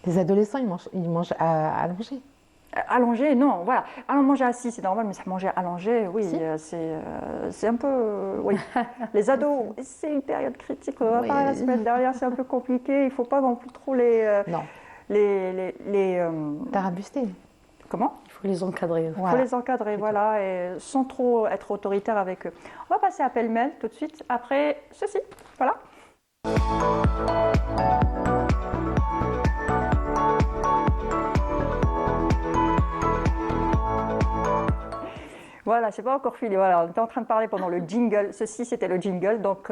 Les adolescents, ils mangent allongé. Allongé, non, voilà. Alors manger assis, c'est normal, mais manger allongé, oui, si. c'est un peu... Oui. Les ados, c'est une période critique. On va parler la semaine dernière, c'est un peu compliqué. Il ne faut pas non plus trop les tarabuster. Comment ? Il faut les encadrer. Il faut les encadrer, voilà, et sans trop être autoritaire avec eux. On va passer à pêle-mêle tout de suite, après ceci, voilà. Voilà, c'est pas encore fini. Voilà, on était en train de parler pendant le jingle. Ceci, c'était le jingle, donc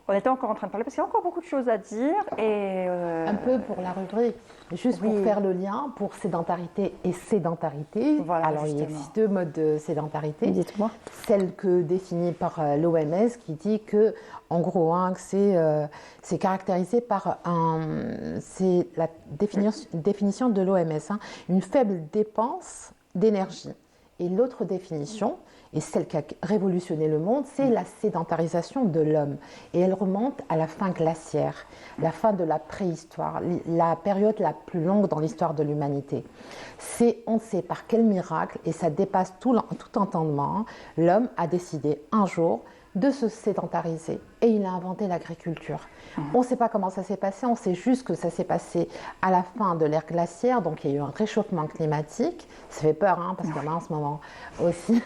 on était encore en train de parler parce qu'il y a encore beaucoup de choses à dire. Et un peu pour la rubrique, juste pour faire le lien pour sédentarité et sédentarité. Voilà, alors justement. il existe deux modes de sédentarité. Dites-moi. Celle que définie par l'OMS qui dit que, en gros, c'est caractérisé par c'est la définition de l'OMS, une faible dépense d'énergie Et l'autre définition, et celle qui a révolutionné le monde, c'est la sédentarisation de l'homme. Et elle remonte à la fin glaciaire, la fin de la préhistoire, la période la plus longue dans l'histoire de l'humanité. On ne sait par quel miracle, et ça dépasse tout entendement, l'homme a décidé un jour de se sédentariser et il a inventé l'agriculture. On ne sait pas comment ça s'est passé, on sait juste que ça s'est passé à la fin de l'ère glaciaire, donc il y a eu un réchauffement climatique. Ça fait peur, hein, parce qu'il y en a en ce moment aussi.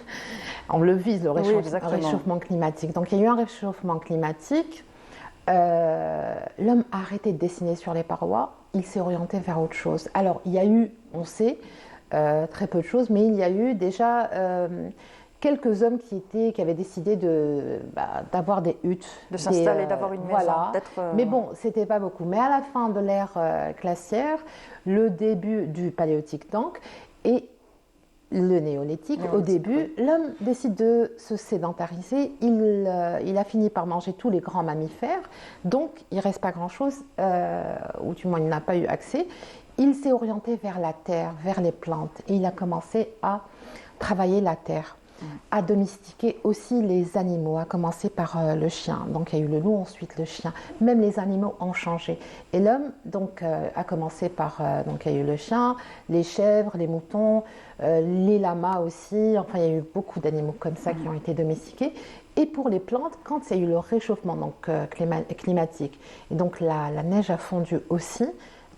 On le vise, le réchauffement climatique. Donc il y a eu un réchauffement climatique. L'homme a arrêté de dessiner sur les parois, il s'est orienté vers autre chose. Alors il y a eu, on sait, très peu de choses, mais il y a eu déjà quelques hommes qui avaient décidé d'avoir des huttes. De s'installer, d'avoir une maison. Voilà. Mais bon, c'était pas beaucoup. Mais à la fin de l'ère glaciaire, le début du paléolithique donc, et le néolithique, au début, l'homme décide de se sédentariser. Il a fini par manger tous les grands mammifères, donc il ne reste pas grand-chose, ou du moins il n'a pas eu accès. Il s'est orienté vers la terre, vers les plantes, et il a commencé à travailler la terre, à domestiquer aussi les animaux, à commencer par le chien. Donc il y a eu le loup, ensuite le chien. Même les animaux ont changé. Et l'homme donc a commencé par donc il y a eu le chien, les chèvres, les moutons, les lamas aussi. Enfin il y a eu beaucoup d'animaux comme ça qui ont été domestiqués. Et pour les plantes, quand il y a eu le réchauffement donc climatique, et donc la neige a fondu aussi.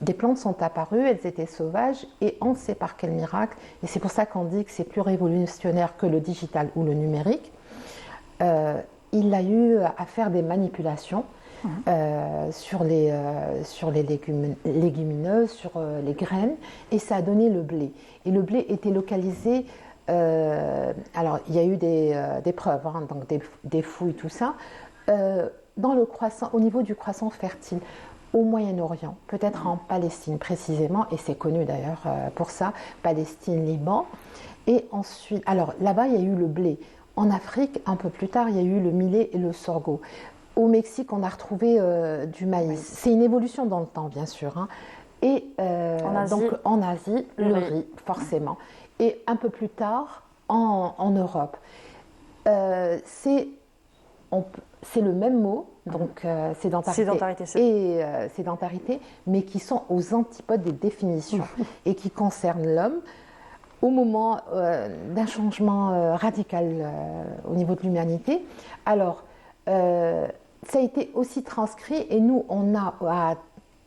Des plantes sont apparues, elles étaient sauvages et on ne sait par quel miracle, et c'est pour ça qu'on dit que c'est plus révolutionnaire que le digital ou le numérique, il a eu à faire des manipulations sur les légumineuses, sur les graines, et ça a donné le blé. Et le blé était localisé, alors il y a eu des preuves, hein, donc des fouilles, tout ça, au niveau du croissant fertile. Au Moyen-Orient, peut-être en Palestine précisément, et c'est connu d'ailleurs pour ça, Palestine, Liban. Et ensuite, alors là-bas, il y a eu le blé. En Afrique, un peu plus tard, il y a eu le millet et le sorgho. Au Mexique, on a retrouvé du maïs. C'est une évolution dans le temps, bien sûr. Hein. Et donc en Asie, le riz, forcément. Et un peu plus tard, en Europe. C'est le même mot, donc sédentarité, mais qui sont aux antipodes des définitions et qui concernent l'homme au moment d'un changement radical au niveau de l'humanité. Alors, ça a été aussi transcrit, et nous, on a à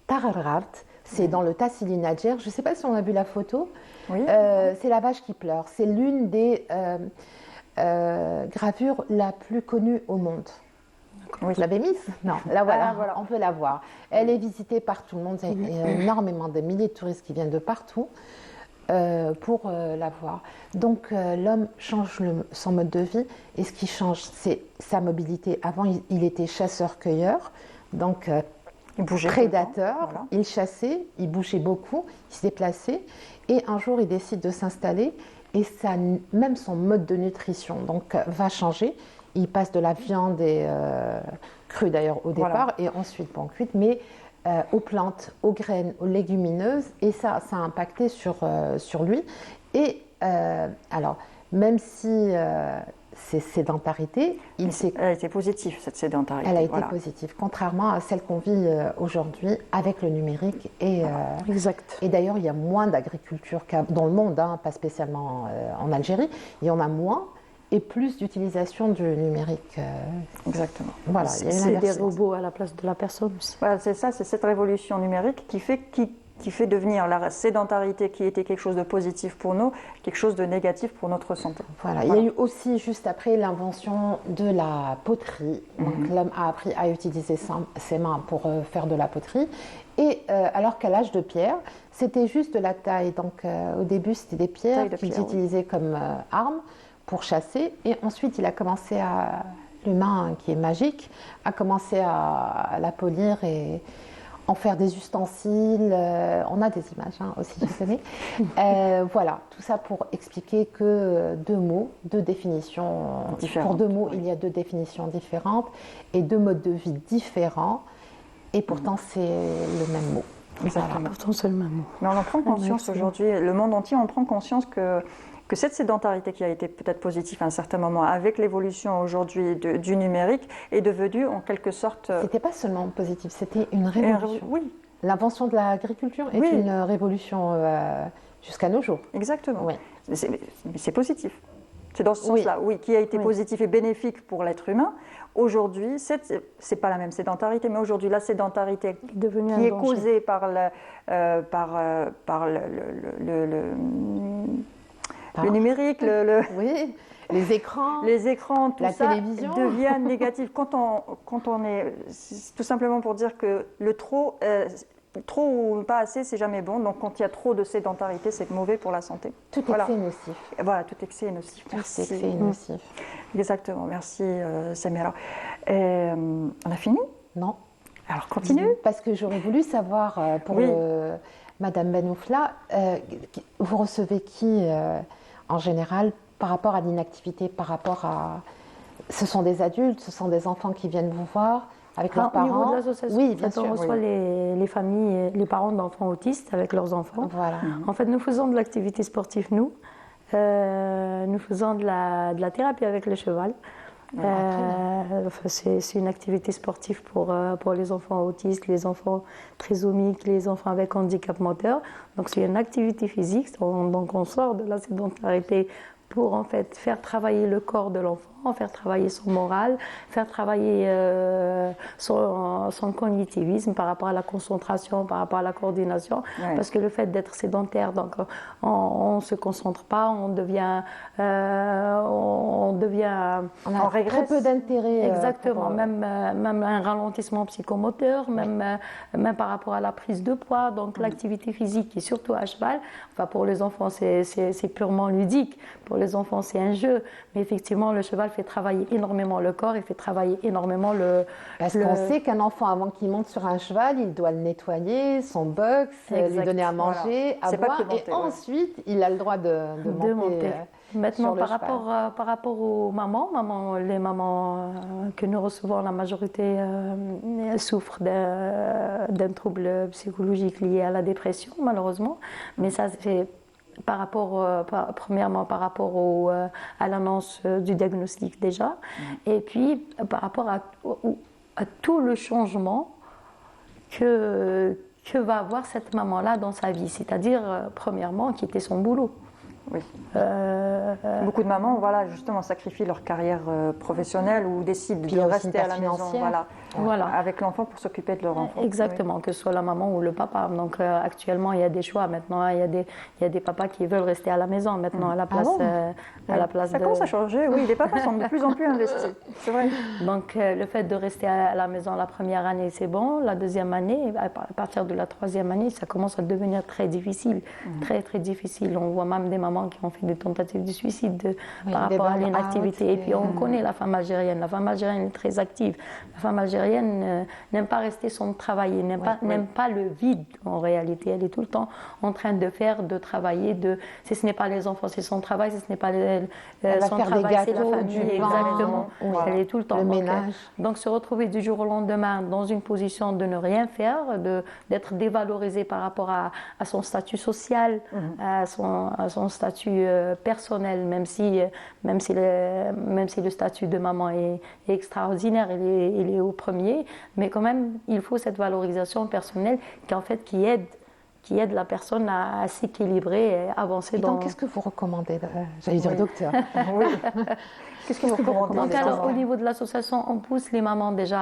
Tararart, c'est dans le Tassili Nadjer, je ne sais pas si on a vu la photo, c'est la vache qui pleure. C'est l'une des gravures la plus connue au monde. Vous l'avez mise ? Non, là voilà, on peut la voir. Elle est visitée par tout le monde, il y a énormément de milliers de touristes qui viennent de partout pour la voir. Donc l'homme change son mode de vie, et ce qui change, c'est sa mobilité. Avant, il était chasseur-cueilleur, donc prédateur, il chassait, il bougeait beaucoup, il se déplaçait, et un jour il décide de s'installer, et même son mode de nutrition donc, va changer. Il passe de la viande crue d'ailleurs au départ, et ensuite cuite, mais aux plantes, aux graines, aux légumineuses, et ça a impacté sur lui. Et alors, même si c'est sédentarité, elle a été positive, cette sédentarité. Elle a été positive, contrairement à celle qu'on vit aujourd'hui avec le numérique. Exact. Et d'ailleurs, il y a moins d'agriculture dans le monde, hein, pas spécialement en Algérie, il y en a moins. Et plus d'utilisation du numérique. Exactement. Voilà, c'est des robots à la place de la personne. Voilà, c'est ça, c'est cette révolution numérique qui fait devenir la sédentarité, qui était quelque chose de positif pour nous, quelque chose de négatif pour notre santé. Voilà. Il y a eu aussi, juste après, l'invention de la poterie. Donc l'homme a appris à utiliser ses mains pour faire de la poterie. Et alors qu'à l'âge de pierre, c'était juste de la taille. Donc au début, c'était des pierres qu'ils utilisaient comme armes pour chasser, et ensuite il a commencé l'humain qui est magique, a commencé à la polir et en faire des ustensiles. On a des images aussi, je connais. Voilà, tout ça pour expliquer que deux définitions différentes. Pour deux mots, il y a deux définitions différentes et deux modes de vie différents, et pourtant c'est le même mot. Exactement. Pourtant, c'est le même mot. Mais on en prend conscience excellent. aujourd'hui, le monde entier en prend conscience que cette sédentarité qui a été peut-être positive à un certain moment, avec l'évolution aujourd'hui du numérique, est devenue en quelque sorte... C'était pas seulement positif, c'était une révolution. Oui, L'invention de l'agriculture est Oui. une révolution jusqu'à nos jours. exactement. Oui. Mais c'est positif. C'est dans ce Oui. sens-là, oui, qui a été Oui. positif et bénéfique pour l'être humain. Aujourd'hui, c'est pas la même sédentarité, mais aujourd'hui, la sédentarité Devenu qui un est danger. causée par le numérique, Oui, les écrans. les écrans, tout La ça télévision. devient négatif. Quand on est, c'est tout simplement pour dire que le trop ou pas assez, c'est jamais bon. Donc quand il y a trop de sédentarité, c'est mauvais pour la santé. Tout Voilà. excès est nocif. Voilà, tout excès est nocif. Tout Merci. excès est nocif. Exactement, merci Samia. Alors, on a fini? Non. Alors continue. Parce que j'aurais voulu savoir, pour Oui. Madame Benoufla, vous recevez qui en général par rapport à l'inactivité, par rapport à... Ce sont des adultes, ce sont des enfants qui viennent vous voir avec leurs Au parents. niveau de l'association, Oui, en bien fait, on sûr. reçoit les familles, les parents d'enfants autistes avec leurs enfants. Voilà. En fait, nous faisons de l'activité sportive, nous. Nous faisons de la thérapie avec le cheval. C'est une activité sportive pour les enfants autistes, les enfants trisomiques, les enfants avec handicap moteur. Donc c'est une activité physique. Donc on sort de la sédentarité pour en fait faire travailler le corps de l'enfant, faire travailler son moral, faire travailler son cognitivisme par rapport à la concentration, par rapport à la coordination. Ouais. Parce que le fait d'être sédentaire, donc on ne se concentre pas, on devient On a On très régresse. peu d'intérêt. exactement, pour, même un ralentissement psychomoteur, même par rapport à la prise de poids. Donc l'activité physique et surtout à cheval, enfin pour les enfants c'est purement ludique, pour les enfants c'est un jeu, mais effectivement le cheval fait travailler énormément le corps, il fait travailler énormément Parce qu'on sait qu'un enfant, avant qu'il monte sur un cheval, il doit le nettoyer, son box, lui Exact. donner à manger, à C'est pas boire, que monter, et ouais. ensuite, il a le droit de monter. Maintenant, sur le par rapport aux mamans, les mamans que nous recevons, la majorité elles souffrent d'un trouble psychologique lié à la dépression, malheureusement. Mais ça, c'est premièrement par rapport à l'annonce du diagnostic déjà, et puis par rapport à tout le changement que va avoir cette maman-là dans sa vie, c'est-à-dire premièrement quitter son boulot. Oui. Beaucoup de mamans, voilà, justement, sacrifient leur carrière professionnelle ou décident Puis de il y a aussi rester une à la part maison, financière. Voilà. avec l'enfant pour s'occuper de leur enfant. Exactement, que ce soit la maman ou le papa. Donc actuellement, il y a des choix. Maintenant, il y a des papas qui veulent rester à la maison maintenant à la place, à la place Ça commence à changer, oui, les papas sont de plus en plus investis, c'est vrai. Donc le fait de rester à la maison la première année, c'est bon. La deuxième année, à partir de la troisième année, ça commence à devenir très difficile, très très difficile. On voit même des mamans qui ont fait des tentatives de suicide par des rapport à burn-out, l'inactivité. Et puis on connaît la femme algérienne. La femme algérienne est très active. La femme algérienne n'aime pas rester sans travailler, n'aime pas le vide en réalité. Elle est tout le temps en train de faire, de travailler. Si ce n'est pas les enfants, c'est son travail. Si ce n'est pas son travail, c'est la famille. Exactement. Elle est tout le temps. Le Donc, ménage. donc se retrouver du jour au lendemain dans une position de ne rien faire, d'être dévalorisé par rapport à son statut social, à son statut personnel, même si le statut de maman est extraordinaire, il est au premier, mais quand même il faut cette valorisation personnelle qui aide la personne à s'équilibrer et avancer Et dans... donc, qu'est-ce que vous recommandez J'allais dire docteur. Oui. Qu'est-ce que vous recommandez? Donc alors, au niveau de l'association, on pousse les mamans déjà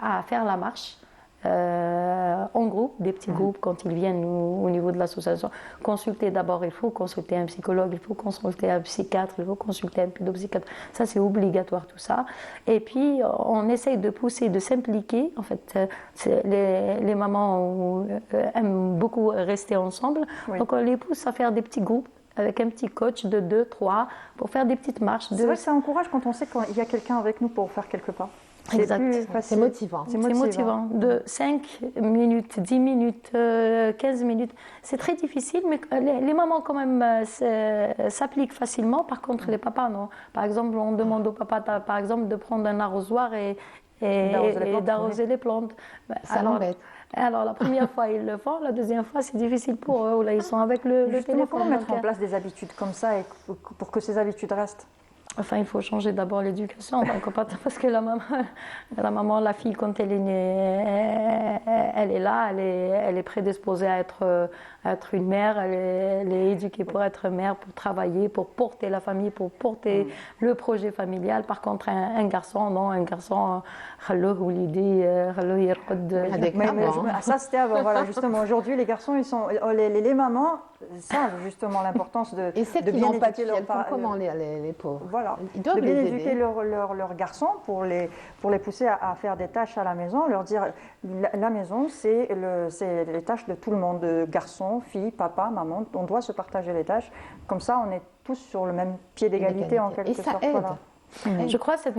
à faire la marche. En groupe, des petits groupes quand ils viennent au niveau de l'association. Consulter d'abord, il faut consulter un psychologue, il faut consulter un psychiatre, il faut consulter un pédopsychiatre. Ça, c'est obligatoire tout ça. Et puis, on essaye de pousser, de s'impliquer. En fait, les mamans aiment beaucoup rester ensemble. Oui. Donc, on les pousse à faire des petits groupes avec un petit coach de 2, 3 pour faire des petites marches. C'est vrai que ça encourage quand on sait qu'il y a quelqu'un avec nous pour faire quelque part. Exact. plus facile. C'est motivant. C'est motivant. De 5 minutes, 10 minutes, 15 minutes. C'est très difficile, mais les mamans quand même s'appliquent facilement. Par contre, les papas, non. Par exemple, on demande au papa, par exemple, de prendre un arrosoir et d'arroser les plantes. Ça l'embête. Alors, la première fois, ils le font. La deuxième fois, c'est difficile pour eux. Là, ils sont avec le téléphone. Comment mettre en place des habitudes comme ça et pour que ces habitudes restent? Enfin, il faut changer d'abord l'éducation, parce que la maman, la fille, quand elle est née, elle est là, elle est prédisposée à être une mère, elle est éduquée pour être mère, pour travailler, pour porter la famille, pour porter le projet familial. Par contre, un garçon, non, un garçon, ça c'était avant, voilà, justement. Aujourd'hui, les garçons, les mamans savent justement l'importance de bien éduquer leurs parents. Comment les pauvres? Voilà, Ils doivent de bien les éduquer aider. leurs garçons pour les pousser à faire des tâches à la maison, leur dire la maison c'est les tâches de tout le monde, de garçons, filles, papa, maman, on doit se partager les tâches, comme ça on est tous sur le même pied d'égalité en quelque sorte. Et ça aide. Voilà. Je crois que cette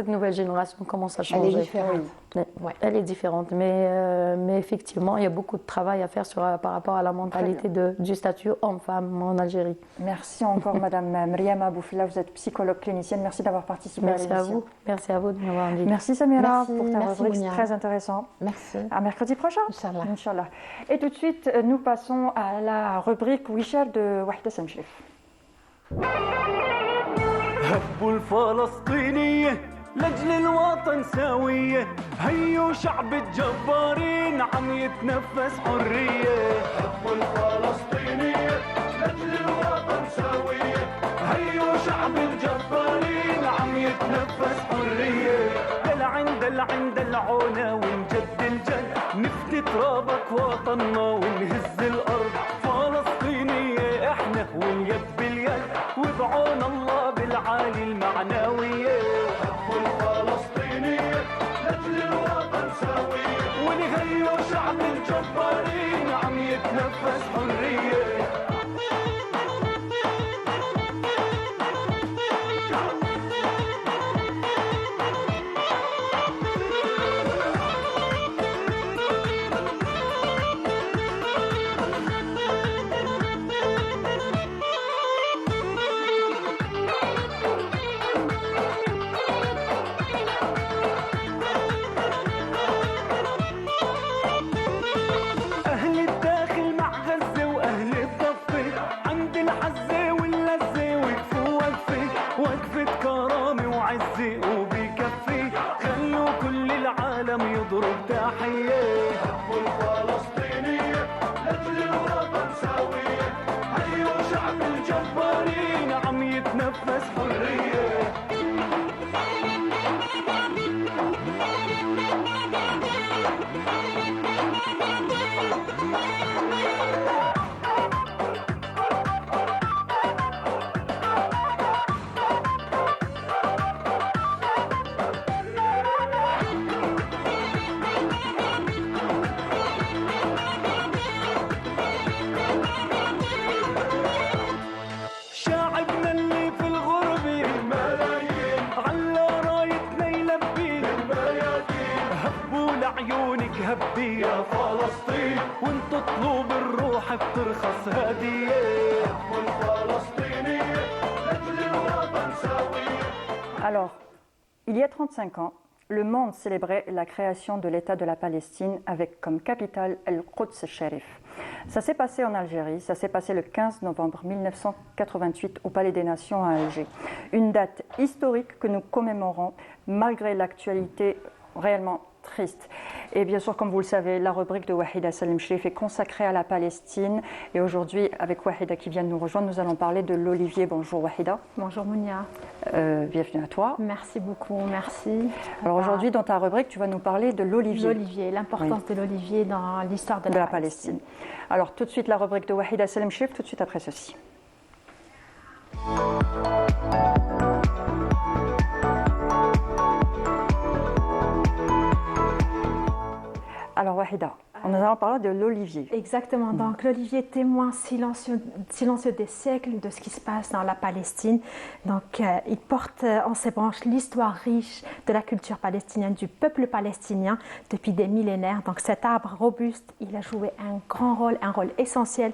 nouvelle génération commence à changer. Elle est différente. Oui. Elle est différente, mais effectivement, il y a beaucoup de travail à faire par rapport à la mentalité du statut homme-femme en Algérie. Merci encore, Madame Mriama Boufla, vous êtes psychologue clinicienne. Merci d'avoir participé à l'émission. Merci à vous de m'avoir invité. Merci Samira Merci, pour ta merci rubrique, Mounia. très intéressant. Merci. À mercredi prochain. Inch'Allah. Inch'Allah. Et tout de suite, nous passons à la rubrique Wichel de Wahida Samchlif. هبوا الفلسطينية لأجل الوطن سوية هيو شعب الجبارين عم يتنفس حرية هبوا الفلسطينية لأجل الوطن سوية هيو شعب الجبارين عم يتنفس حرية دلع العونة ونجد الجد نفدي ترابك وطننا ونهز الأرض فلسطينية احنا واليد باليد وبعون الله بالعالي المعنوية حب الفلسطينية لأجل الوطن سوية ونهيو شعب الجبارين عم يتنفس حرية هبي يا فلسطين وانت اطلب الروح بترخص هدية والفلسطينية لأجل الوطن سوية. Alors, il y a 35 ans, le monde célébrait la création de l'État de la Palestine avec comme capitale El-Quds al-Sharif. Ça s'est passé en Algérie, ça s'est passé le 15 novembre 1988 au Palais des Nations à Alger. Une date historique que nous commémorons malgré l'actualité réellement triste. Et bien sûr, comme vous le savez, la rubrique de Wahida Salim-Shrif est consacrée à la Palestine. Et aujourd'hui, avec Wahida qui vient de nous rejoindre, nous allons parler de l'olivier. Bonjour Wahida. Bonjour Mounia. Bienvenue à toi. Merci beaucoup, merci. Alors aujourd'hui, dans ta rubrique, tu vas nous parler de l'olivier. L'olivier, l'importance de l'olivier dans l'histoire de la Palestine. Alors tout de suite, la rubrique de Wahida Salim-Shrif, tout de suite après ceci. Alors Wahida, nous allons parler de l'olivier. Exactement, donc l'olivier témoin silencieux des siècles de ce qui se passe dans la Palestine. Donc il porte en ses branches l'histoire riche de la culture palestinienne, du peuple palestinien depuis des millénaires. Donc cet arbre robuste, il a joué un grand rôle, un rôle essentiel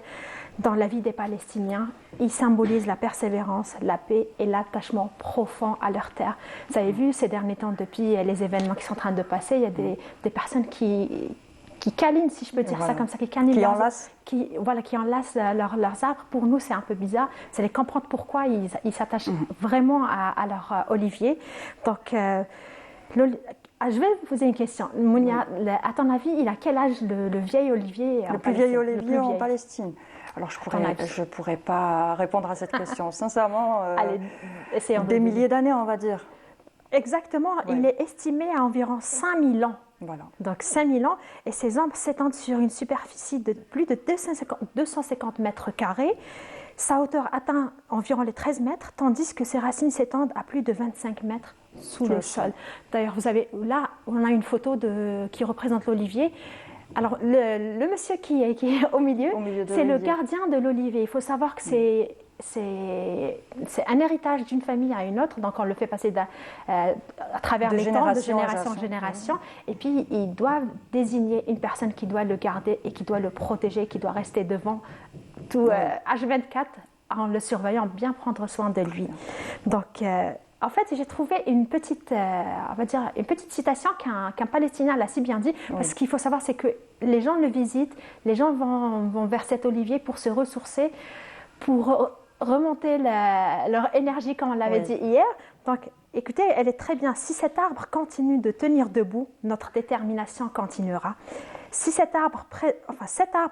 dans la vie des Palestiniens. Il symbolise la persévérance, la paix et l'attachement profond à leur terre. Vous avez vu ces derniers temps, depuis les événements qui sont en train de passer, il y a des personnes qui câlinent, si je peux dire ça comme ça, qui câlinent qui leurs, enlacent. qui enlacent leurs arbres. Pour nous, c'est un peu bizarre. C'est les comprendre pourquoi ils s'attachent vraiment à leur olivier. Donc, je vais vous poser une question. Mounia, à ton avis, il a quel âge le vieil olivier Le plus vieil olivier en Palestine? Alors, je ne pourrais pas répondre à cette question. Sincèrement, Allez, essayons des milliers d'années, on va dire. Exactement. Il est estimé à environ 5000 ans. Voilà. Donc 5000 ans, et ces arbres s'étendent sur une superficie de plus de 250 mètres carrés. Sa hauteur atteint environ les 13 mètres, tandis que ses racines s'étendent à plus de 25 mètres sous le sol. D'ailleurs, vous avez là, on a une photo qui représente l'olivier. Alors, le monsieur qui est au milieu c'est le gardien de l'olivier. Il faut savoir que c'est un héritage d'une famille à une autre, donc on le fait passer à travers les temps, de génération en génération. Et puis, ils doivent désigner une personne qui doit le garder et qui doit le protéger, qui doit rester devant tout H24 en le surveillant, bien prendre soin de lui. Donc, en fait, j'ai trouvé une petite citation qu'un Palestinien l'a si bien dit, parce qu'il faut savoir, c'est que les gens le visitent, les gens vont vers cet olivier pour se ressourcer, pour remonter leur énergie, comme on l'avait dit hier. Donc, écoutez, elle est très bien. Si cet arbre continue de tenir debout, notre détermination continuera. Si cet arbre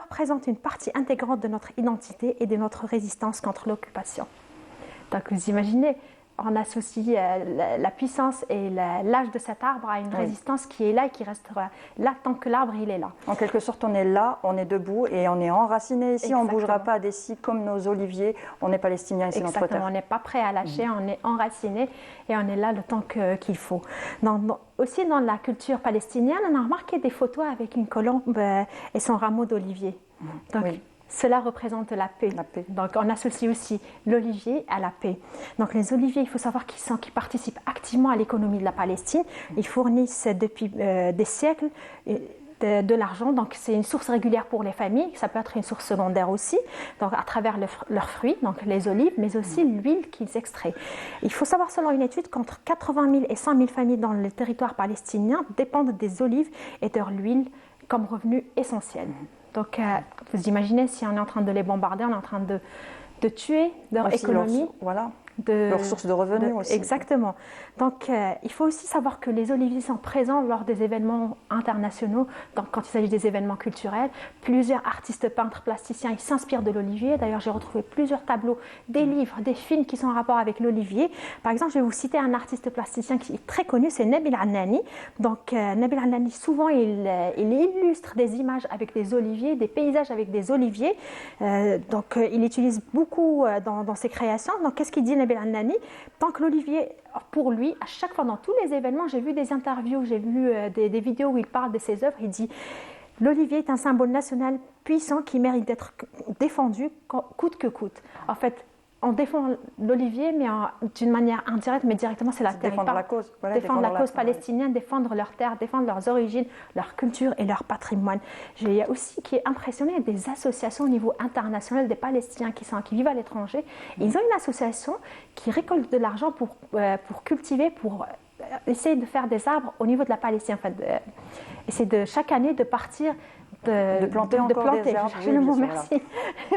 présente une partie intégrante de notre identité et de notre résistance contre l'occupation. Donc, vous imaginez, on associe la puissance et l'âge de cet arbre à une résistance qui est là et qui restera là tant que l'arbre il est là. En quelque sorte, on est là, on est debout et on est enraciné ici. Exactement. On ne bougera pas d'ici comme nos oliviers. On est palestiniens et c'est notre terre. On n'est pas prêt à lâcher, on est enraciné et on est là le temps qu'il faut. Aussi dans la culture palestinienne, on a remarqué des photos avec une colombe et son rameau d'olivier. Donc, cela représente la paix. Donc, on associe aussi l'olivier à la paix. Donc, les oliviers, il faut savoir qu'ils participent activement à l'économie de la Palestine. Ils fournissent depuis des siècles de l'argent. Donc, c'est une source régulière pour les familles. Ça peut être une source secondaire aussi, donc à travers leurs fruits, donc les olives, mais aussi l'huile qu'ils extraient. Il faut savoir, selon une étude, qu'entre 80 000 et 100 000 familles dans le territoire palestinien dépendent des olives et de l'huile comme revenu essentiel. Donc, vous imaginez, si on est en train de les bombarder, on est en train de tuer leur économie. Leur source de revenus aussi. Exactement. Donc, il faut aussi savoir que les oliviers sont présents lors des événements internationaux. Donc, quand il s'agit des événements culturels, plusieurs artistes peintres plasticiens ils s'inspirent de l'olivier. D'ailleurs, j'ai retrouvé plusieurs tableaux, des livres, des films qui sont en rapport avec l'olivier. Par exemple, je vais vous citer un artiste plasticien qui est très connu, c'est Nabil Annani. Donc, Nabil Annani, souvent, il illustre des images avec des oliviers, des paysages avec des oliviers. Donc, il utilise beaucoup dans ses créations. Donc, qu'est-ce qu'il dit, Nabil Annani? Tant que l'olivier, pour lui, à chaque fois dans tous les événements, j'ai vu des interviews, j'ai vu des vidéos où il parle de ses œuvres, il dit l'olivier est un symbole national puissant qui mérite d'être défendu coûte que coûte. En fait, on défend l'olivier, mais d'une manière indirecte, mais directement, c'est la terre. Défendre la cause. Voilà, défendre la cause palestinienne, défendre leur terre, défendre leurs origines, leur culture et leur patrimoine. Il y a aussi, qui est impressionné, des associations au niveau international des Palestiniens qui vivent à l'étranger. Ils ont une association qui récolte de l'argent pour cultiver, pour essayer de faire des arbres au niveau de la Palestine. En fait, essayer de chaque année de partir de planter encore des arbres. Je le mot merci.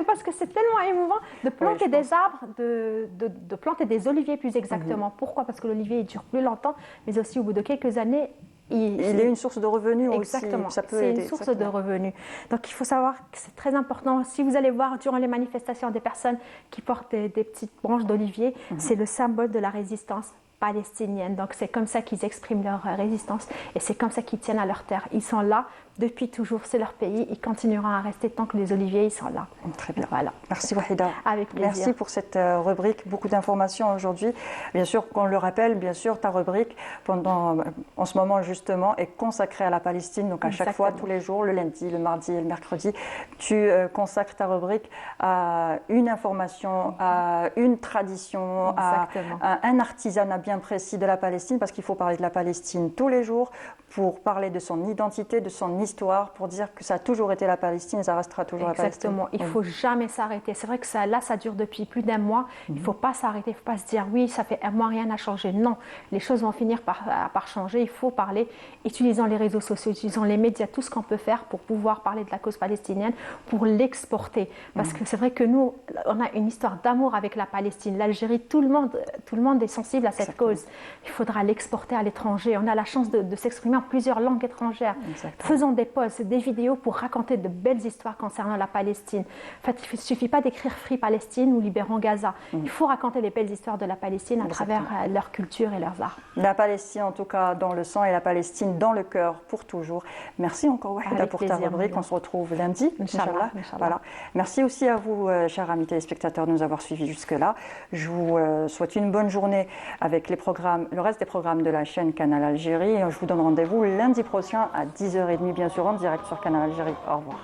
Parce que c'est tellement émouvant de planter des arbres, de planter des oliviers plus exactement. Pourquoi? Parce que l'olivier il dure plus longtemps, mais aussi au bout de quelques années, il est une source de revenus aussi. Exactement, c'est une source de revenus. Donc il faut savoir que c'est très important. Si vous allez voir durant les manifestations des personnes qui portent des petites branches d'olivier, c'est le symbole de la résistance palestinienne. Donc c'est comme ça qu'ils expriment leur résistance et c'est comme ça qu'ils tiennent à leur terre. Ils sont là depuis toujours, c'est leur pays, ils continueront à rester tant que les oliviers ils sont là. Très bien. Voilà. Merci Wahida. Avec plaisir. Merci pour cette rubrique, beaucoup d'informations aujourd'hui. Bien sûr, qu'on le rappelle, bien sûr, ta rubrique en ce moment justement est consacrée à la Palestine. Donc à chaque fois, tous les jours, le lundi, le mardi et le mercredi, tu consacres ta rubrique à une information, à une tradition, à un artisanat bien précis de la Palestine, parce qu'il faut parler de la Palestine tous les jours pour parler de son identité, de son histoire pour dire que ça a toujours été la Palestine et ça restera toujours Exactement. la Palestine. Il ne faut jamais s'arrêter. C'est vrai que ça dure depuis plus d'un mois. Il ne faut pas s'arrêter, il ne faut pas se dire oui, ça fait un mois, rien n'a changé. Non, les choses vont finir par changer. Il faut parler, utilisant les réseaux sociaux, utilisant les médias, tout ce qu'on peut faire pour pouvoir parler de la cause palestinienne, pour l'exporter. Parce que c'est vrai que nous, on a une histoire d'amour avec la Palestine. L'Algérie, tout le monde est sensible à cette cause. Il faudra l'exporter à l'étranger. On a la chance de s'exprimer en plusieurs langues étrangères. Faisons des posts, des vidéos pour raconter de belles histoires concernant la Palestine. En fait, il ne suffit pas d'écrire Free Palestine ou Libérons Gaza. Il faut raconter les belles histoires de la Palestine à travers leur culture et leurs arts. La Palestine, en tout cas, dans le sang et la Palestine dans le cœur pour toujours. Merci encore, Wahida, pour ta rubrique. On se retrouve lundi, Inch'Allah. Voilà. Merci aussi à vous, chers amis téléspectateurs, de nous avoir suivis jusque-là. Je vous souhaite une bonne journée avec le reste des programmes de la chaîne Canal Algérie. Je vous donne rendez-vous lundi prochain à 10h30, bien sûr, en direct sur Canal Algérie. Au revoir.